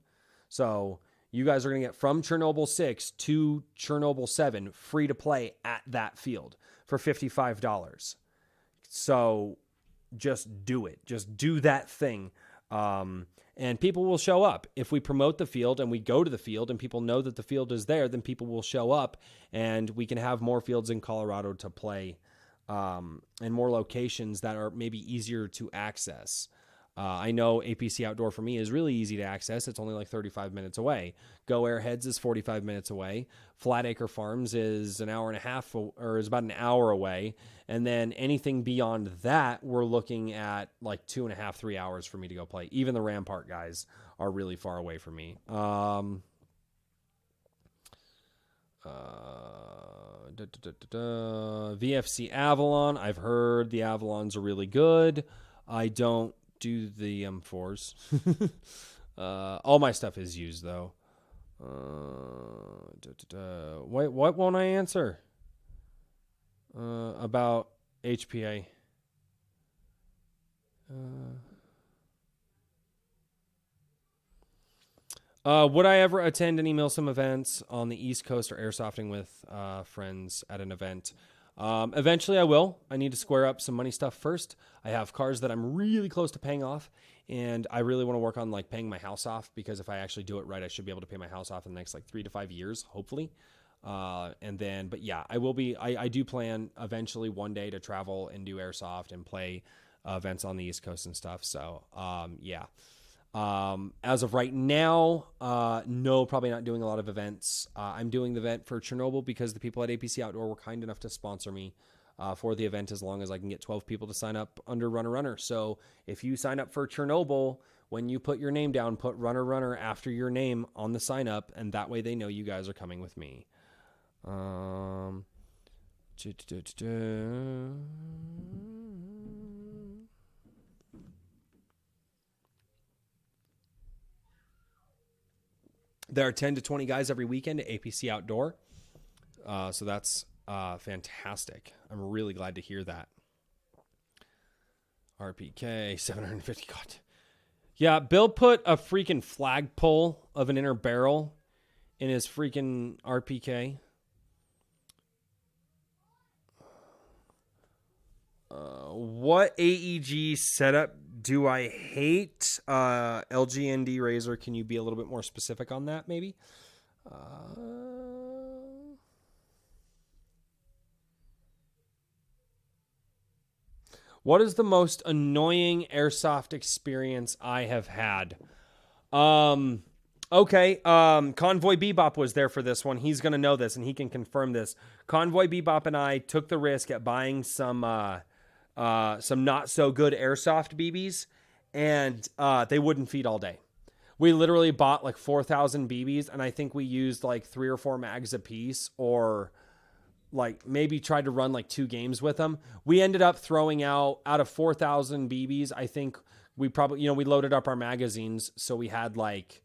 A: So you guys are going to get from Chernobyl 6 to Chernobyl 7 free to play at that field for $55. So just do it. Just do that thing. And people will show up. If we promote the field and we go to the field and people know that the field is there, then people will show up and we can have more fields in Colorado to play, and more locations that are maybe easier to access. I know APC Outdoor for me is really easy to access. It's only like 35 minutes away. Go Airheads is 45 minutes away. Flatacre Farms is an hour and a half, or is about an hour away. And then anything beyond that, we're looking at like 2.5, 3 hours for me to go play. Even the Rampart guys are really far away from me. VFC Avalon. I've heard the Avalons are really good. I don't do the M4s. All my stuff is used though. Wait, what won't I answer? About HPA. Would I ever attend any Milsim events on the East Coast or airsofting with friends at an event? Eventually I will. I need to square up some money stuff first. I have cars that I'm really close to paying off, and I really want to work on like paying my house off, because if I actually do it right, I should be able to pay my house off in the next like 3 to 5 years, hopefully. And then, but yeah, I will be, I do plan eventually one day to travel and do airsoft and play events on the East Coast and stuff. So, yeah. As of right now, no, probably not doing a lot of events. I'm doing the event for Chernobyl because the people at APC Outdoor were kind enough to sponsor me for the event, as long as I can get 12 people to sign up under Runner Runner. So if you sign up for Chernobyl, when you put your name down, put Runner Runner after your name on the sign up, and that way they know you guys are coming with me. There are 10 to 20 guys every weekend at APC Outdoor. So that's fantastic. I'm really glad to hear that. RPK 750. God. Yeah, Bill put a freaking flagpole of an inner barrel in his freaking RPK. What AEG setup do I hate? LGND Razor, can you be a little bit more specific on that, maybe? What is the most annoying airsoft experience I have had? Okay. Convoy Bebop was there for this one. He's going to know this and he can confirm this. Convoy Bebop and I took the risk at buying some not so good airsoft BBs, and they wouldn't feed all day. We literally bought like 4,000 BBs, and I think we used like 3 or 4 mags a piece, or like maybe tried to run like 2 games with them. We ended up throwing out of 4,000 BBs. I think we probably, we loaded up our magazines. So we had like,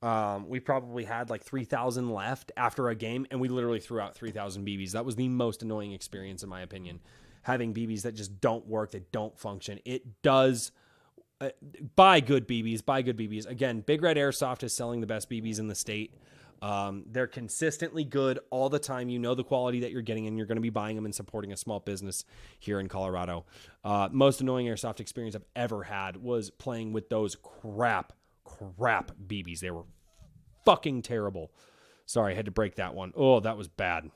A: we probably had like 3,000 left after a game, and we literally threw out 3,000 BBs. That was the most annoying experience, in my opinion. Having BBs that just don't work, that don't function. It does. Buy good BBs. Buy good BBs. Again, Big Red Airsoft is selling the best BBs in the state. They're consistently good all the time. You know the quality that you're getting, and you're going to be buying them and supporting a small business here in Colorado. Most annoying airsoft experience I've ever had was playing with those crap BBs. They were fucking terrible. Sorry, I had to break that one. Oh, that was bad.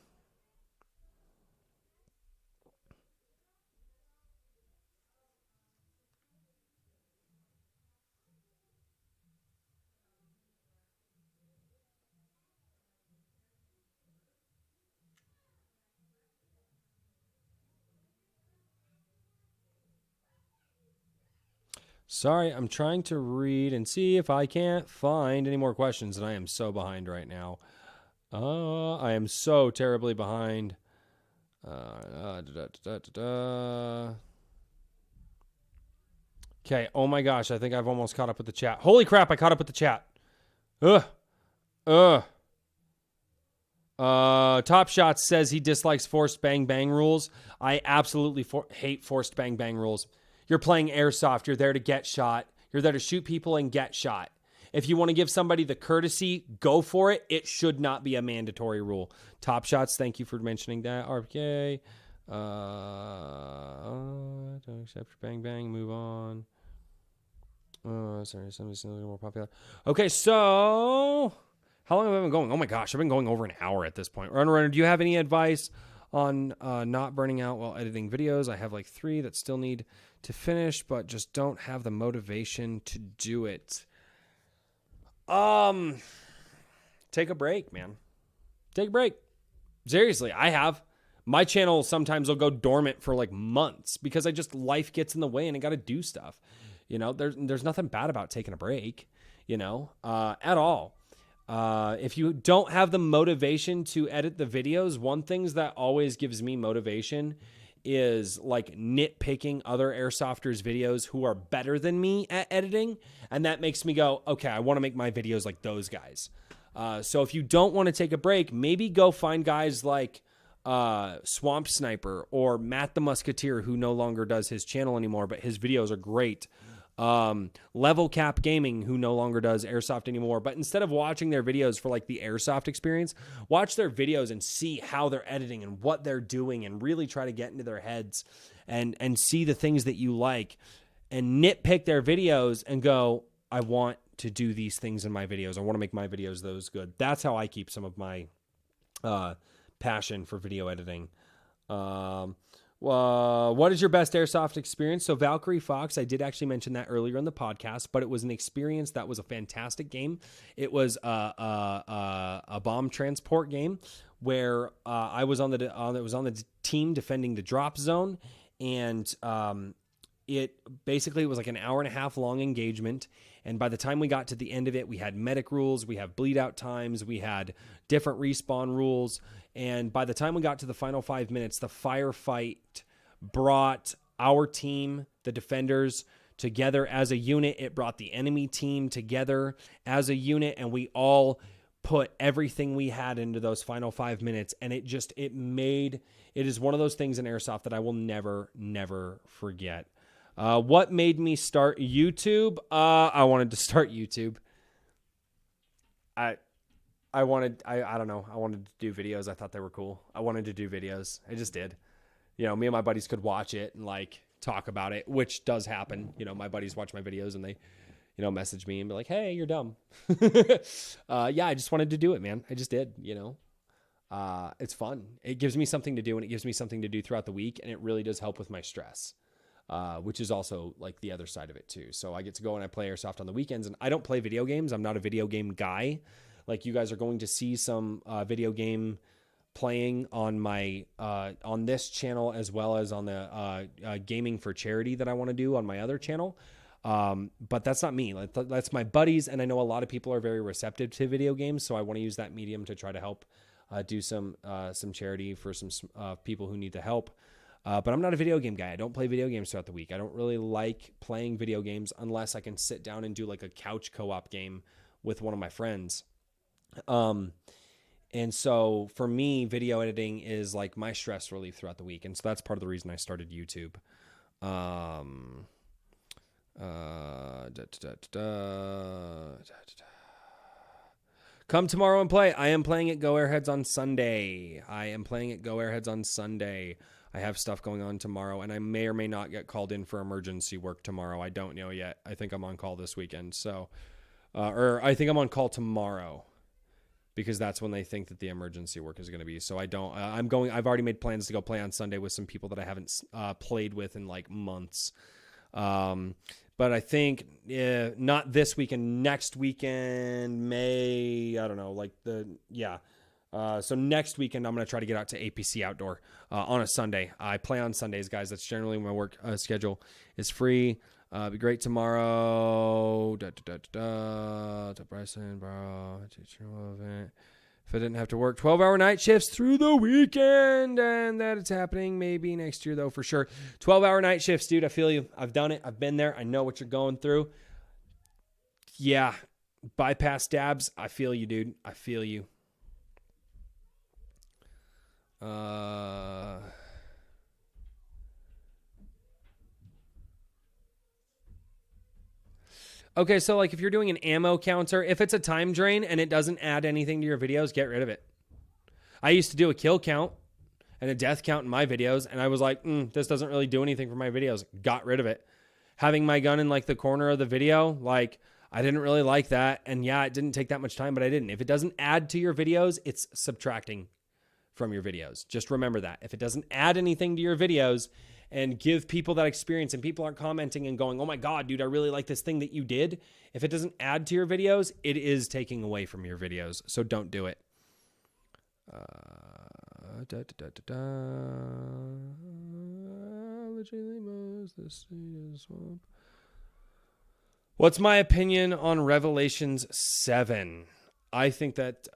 A: Sorry, I'm trying to read and see if I can't find any more questions, and I am so behind right now. I am so terribly behind. Okay, oh my gosh, I think I've almost caught up with the chat. Holy crap, I caught up with the chat. Ugh. Top Shots says he dislikes forced bang bang rules. I absolutely hate forced bang bang rules. You're playing Airsoft. You're there to get shot. You're there to shoot people and get shot. If you want to give somebody the courtesy, go for it. It should not be a mandatory rule. Top Shots, thank you for mentioning that. RPK. Don't accept bang bang. Move on. Sorry, somebody's a little more popular. Okay, so how long have I been going? Oh my gosh, I've been going over an hour at this point. Runner, do you have any advice on not burning out while editing videos? I have like 3 that still need to finish, but just don't have the motivation to do it. Take a break, man. Take a break. Seriously, I have. My channel sometimes will go dormant for like months because life gets in the way and I got to do stuff. You know, there's nothing bad about taking a break, you know, at all. If you don't have the motivation to edit the videos, one thing that always gives me motivation is like nitpicking other airsofters videos who are better than me at editing. And that makes me go, okay, I want to make my videos like those guys. So if you don't want to take a break, maybe go find guys like Swamp Sniper or Matt the Musketeer, who no longer does his channel anymore, but his videos are great. Level Cap Gaming, who no longer does Airsoft anymore, but instead of watching their videos for like the Airsoft experience, watch their videos and see how they're editing and what they're doing and really try to get into their heads and see the things that you like and nitpick their videos and go, I want to do these things in my videos. I want to make my videos those good. That's how I keep some of my passion for video editing. What is your best Airsoft experience? So Valkyrie Fox, I did actually mention that earlier in the podcast, but it was an experience that was a fantastic game. It was a bomb transport game where I was on the team defending the drop zone, and it was like an hour and a half long engagement. And by the time we got to the end of it, we had medic rules, we have bleed out times, we had different respawn rules. And by the time we got to the final 5 minutes, the firefight brought our team, the defenders, together as a unit. It brought the enemy team together as a unit, and we all put everything we had into those final 5 minutes. And it is one of those things in Airsoft that I will never forget. What made me start YouTube? I wanted to start YouTube. I don't know. I wanted to do videos. I thought they were cool. I wanted to do videos. I just did. You know, me and my buddies could watch it and like talk about it, which does happen. You know, my buddies watch my videos and they, you know, message me and be like, hey, you're dumb. Yeah, I just wanted to do it, man. I just did, you know. It's fun. It gives me something to do, and it gives me something to do throughout the week, and it really does help with my stress. Which is also like the other side of it too. So I get to go and I play Airsoft on the weekends, and I don't play video games. I'm not a video game guy. Like, you guys are going to see some video game playing on my on this channel, as well as on the gaming for charity that I want to do on my other channel. But that's not me. That's my buddies, and I know a lot of people are very receptive to video games, so I want to use that medium to try to help do some charity for some people who need the help. But I'm not a video game guy. I don't play video games throughout the week. I don't really like playing video games unless I can sit down and do like a couch co-op game with one of my friends. And so for me, video editing is like my stress relief throughout the week. And so that's part of the reason I started YouTube. Come tomorrow and play. I am playing at Go Airheads on Sunday. I have stuff going on tomorrow, and I may or may not get called in for emergency work tomorrow. I don't know yet. I think I'm on call this weekend. So, or I think I'm on call tomorrow, because that's when they think that the emergency work is going to be. So I've already made plans to go play on Sunday with some people that I haven't played with in like months. But I think not this weekend, next weekend, I don't know, so next weekend, I'm going to try to get out to APC Outdoor on a Sunday. I play on Sundays, guys. That's generally when my work schedule is free. Be great tomorrow. To Bryson, bro. Chernobyl event. If I didn't have to work 12-hour night shifts through the weekend, and that it's happening maybe next year, though, for sure. 12-hour night shifts, dude. I feel you. I've done it. I've been there. I know what you're going through. Yeah. Bypass dabs. I feel you, dude. I feel you. Okay, so like if you're doing an ammo counter, if it's a time drain and it doesn't add anything to your videos, get rid of it. I used to do a kill count and a death count in my videos, and I was like, this doesn't really do anything for my videos. Got rid of it. Having my gun in like the corner of the video, like I didn't really like that. And yeah, it didn't take that much time, but I didn't. If it doesn't add to your videos, it's subtracting from your videos. Just remember that. If it doesn't add anything to your videos and give people that experience, and people aren't commenting and going, oh my God, dude, I really like this thing that you did. If it doesn't add to your videos, it is taking away from your videos. So don't do it. What's my opinion on Revelations 7? I think that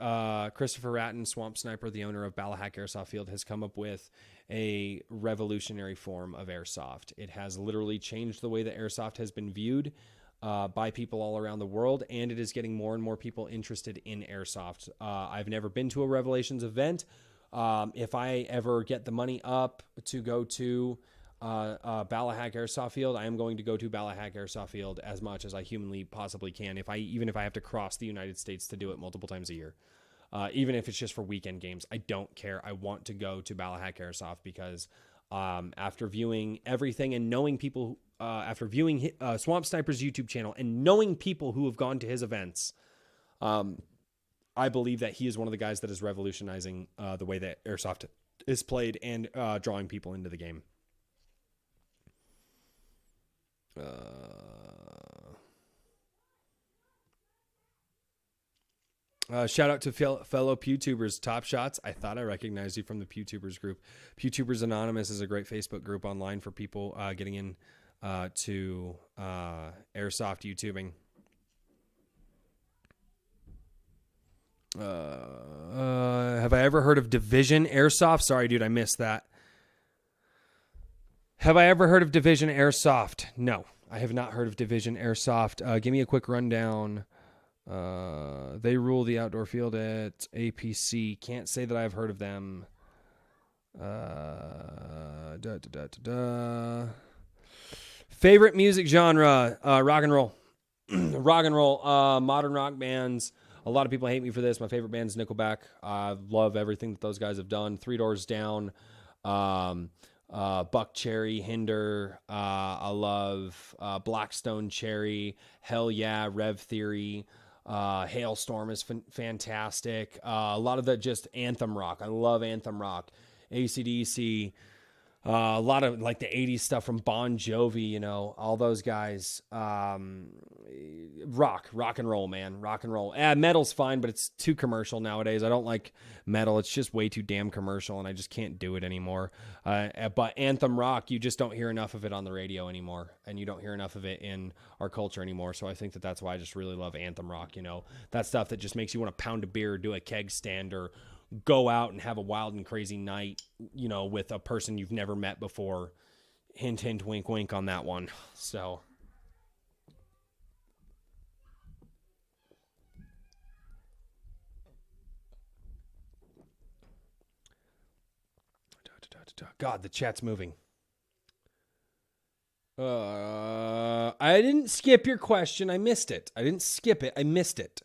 A: Christopher Ratton, Swamp Sniper, the owner of Balahack Airsoft Field, has come up with a revolutionary form of airsoft. It has literally changed the way that airsoft has been viewed by people all around the world, and it is getting more and more people interested in airsoft. I've never been to a Revelations event. If I ever get the money up to go to Balahack Airsoft Field, I am going to go to Balahack Airsoft Field as much as I humanly possibly can. Even if I have to cross the United States to do it multiple times a year, even if it's just for weekend games, I don't care. I want to go to Balahack Airsoft because after viewing everything and knowing people, after viewing Swamp Sniper's YouTube channel and knowing people who have gone to his events, I believe that he is one of the guys that is revolutionizing the way that airsoft is played and drawing people into the game. Shout out to fellow PewTubers. Top Shots. I thought I recognized you from the PewTubers group. PewTubers Anonymous is a great Facebook group online for people getting in to airsoft YouTubing. Have I ever heard of Division Airsoft? Sorry, dude, I missed that. Have I ever heard of Division Airsoft? No, I have not heard of Division Airsoft. Give me a quick rundown. They rule the outdoor field at APC. Can't say that I've heard of them. Favorite music genre? Rock and roll. Rock and roll. Modern rock bands. A lot of people hate me for this. My favorite band is Nickelback. I love everything that those guys have done. Three Doors Down. Buck Cherry, Hinder. I love Blackstone Cherry. Hell Yeah, Rev Theory. Hailstorm is fantastic. A lot of the just anthem rock. I love anthem rock. AC/DC. A lot of like the 80s stuff from Bon Jovi, you know, all those guys. Rock and roll, man. Rock and roll. Metal's fine, but it's too commercial nowadays. I don't like metal. It's just way too damn commercial, and I just can't do it anymore. But anthem rock, you just don't hear enough of it on the radio anymore, and you don't hear enough of it in our culture anymore. So I think that that's why I just really love anthem rock, you know. That stuff that just makes you want to pound a beer or do a keg stand or go out and have a wild and crazy night, you know, with a person you've never met before. Hint, hint, wink, wink on that one. So... God, the chat's moving. I didn't skip your question. I missed it. I didn't skip it. I missed it.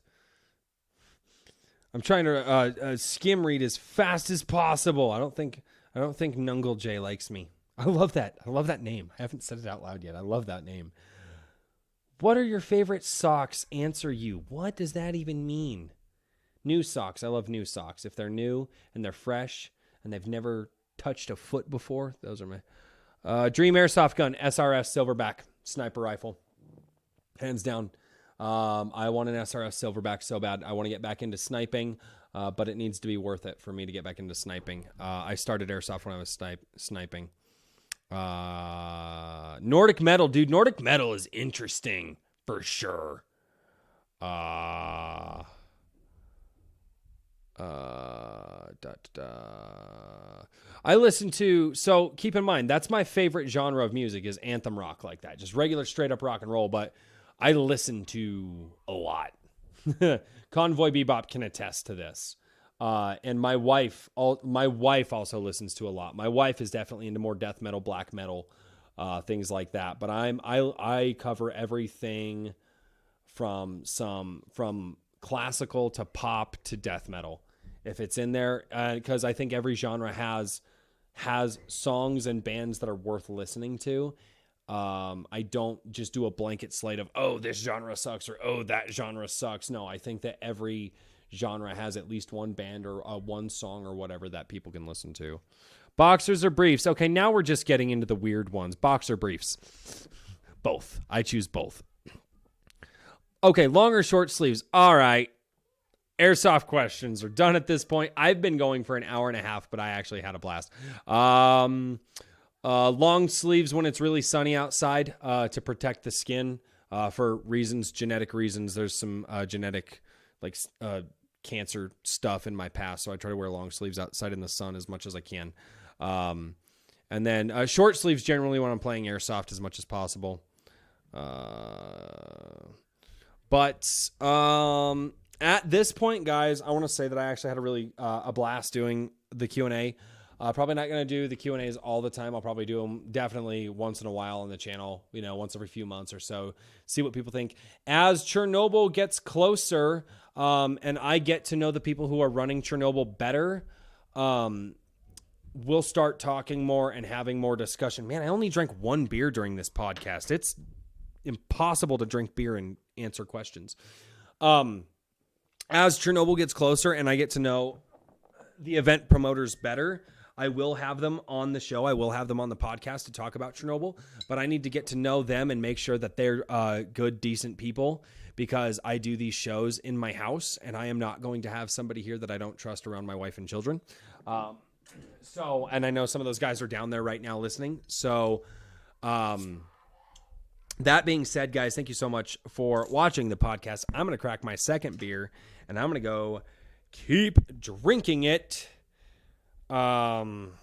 A: I'm trying to skim read as fast as possible. I don't think Nungle J likes me. I love that. I love that name. I haven't said it out loud yet. I love that name. What are your favorite socks? Answer you. What does that even mean? New socks. I love new socks. If they're new and they're fresh and they've never touched a foot before, those are my dream airsoft gun. SRS Silverback sniper rifle, hands down. I want an SRS Silverback so bad. I want to get back into sniping, but it needs to be worth it for me to get back into sniping. I started airsoft when I was sniping. Nordic metal, dude. Nordic metal is interesting for sure. I listen to, so keep in mind, that's my favorite genre of music is anthem rock like that. Just regular straight up rock and roll, but I listen to a lot. Convoy Bebop can attest to this. And my wife also listens to a lot. My wife is definitely into more death metal, black metal, things like that. But I cover everything from classical to pop to death metal, if it's in there, because I think every genre has songs and bands that are worth listening to. I don't just do a blanket slate of, oh, this genre sucks or, oh, that genre sucks. No, I think that every genre has at least one band or one song or whatever that people can listen to. Boxers or briefs? Okay, now we're just getting into the weird ones. Boxer briefs. Both. I choose both. Okay, long or short sleeves? All right. Airsoft questions are done at this point. I've been going for an hour and a half, but I actually had a blast. Long sleeves when it's really sunny outside to protect the skin for reasons, genetic reasons. There's some genetic cancer stuff in my past, so I try to wear long sleeves outside in the sun as much as I can. And then short sleeves generally when I'm playing Airsoft as much as possible. But at this point, guys, I want to say that I actually had a really a blast doing the Q&A. Probably not going to do the Q&As all the time. I'll probably do them definitely once in a while on the channel, once every few months or so, see what people think. As Chernobyl gets closer and I get to know the people who are running Chernobyl better, we'll start talking more and having more discussion. Man, I only drank one beer during this podcast. It's impossible to drink beer and answer questions. As Chernobyl gets closer and I get to know the event promoters better, I will have them on the show. I will have them on the podcast to talk about Chernobyl, but I need to get to know them and make sure that they're good, decent people, because I do these shows in my house and I am not going to have somebody here that I don't trust around my wife and children. And I know some of those guys are down there right now listening. So, that being said, guys, thank you so much for watching the podcast. I'm going to crack my second beer and I'm going to go keep drinking it. And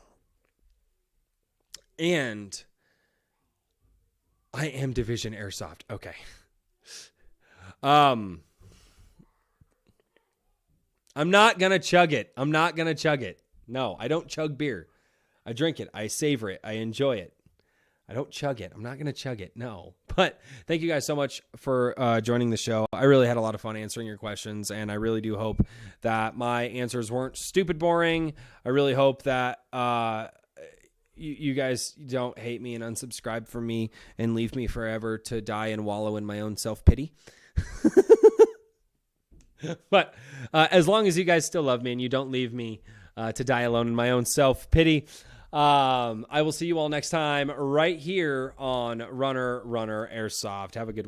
A: I am Division Airsoft. Okay. I'm not going to chug it. No, I don't chug beer. I drink it. I savor it. I enjoy it. I don't chug it. I'm not going to chug it. No. But thank you guys so much for joining the show. I really had a lot of fun answering your questions, and I really do hope that my answers weren't stupid boring. I really hope that you guys don't hate me and unsubscribe from me and leave me forever to die and wallow in my own self-pity. But as long as you guys still love me and you don't leave me to die alone in my own self-pity, I will see you all next time right here on Runner Airsoft. Have a good one.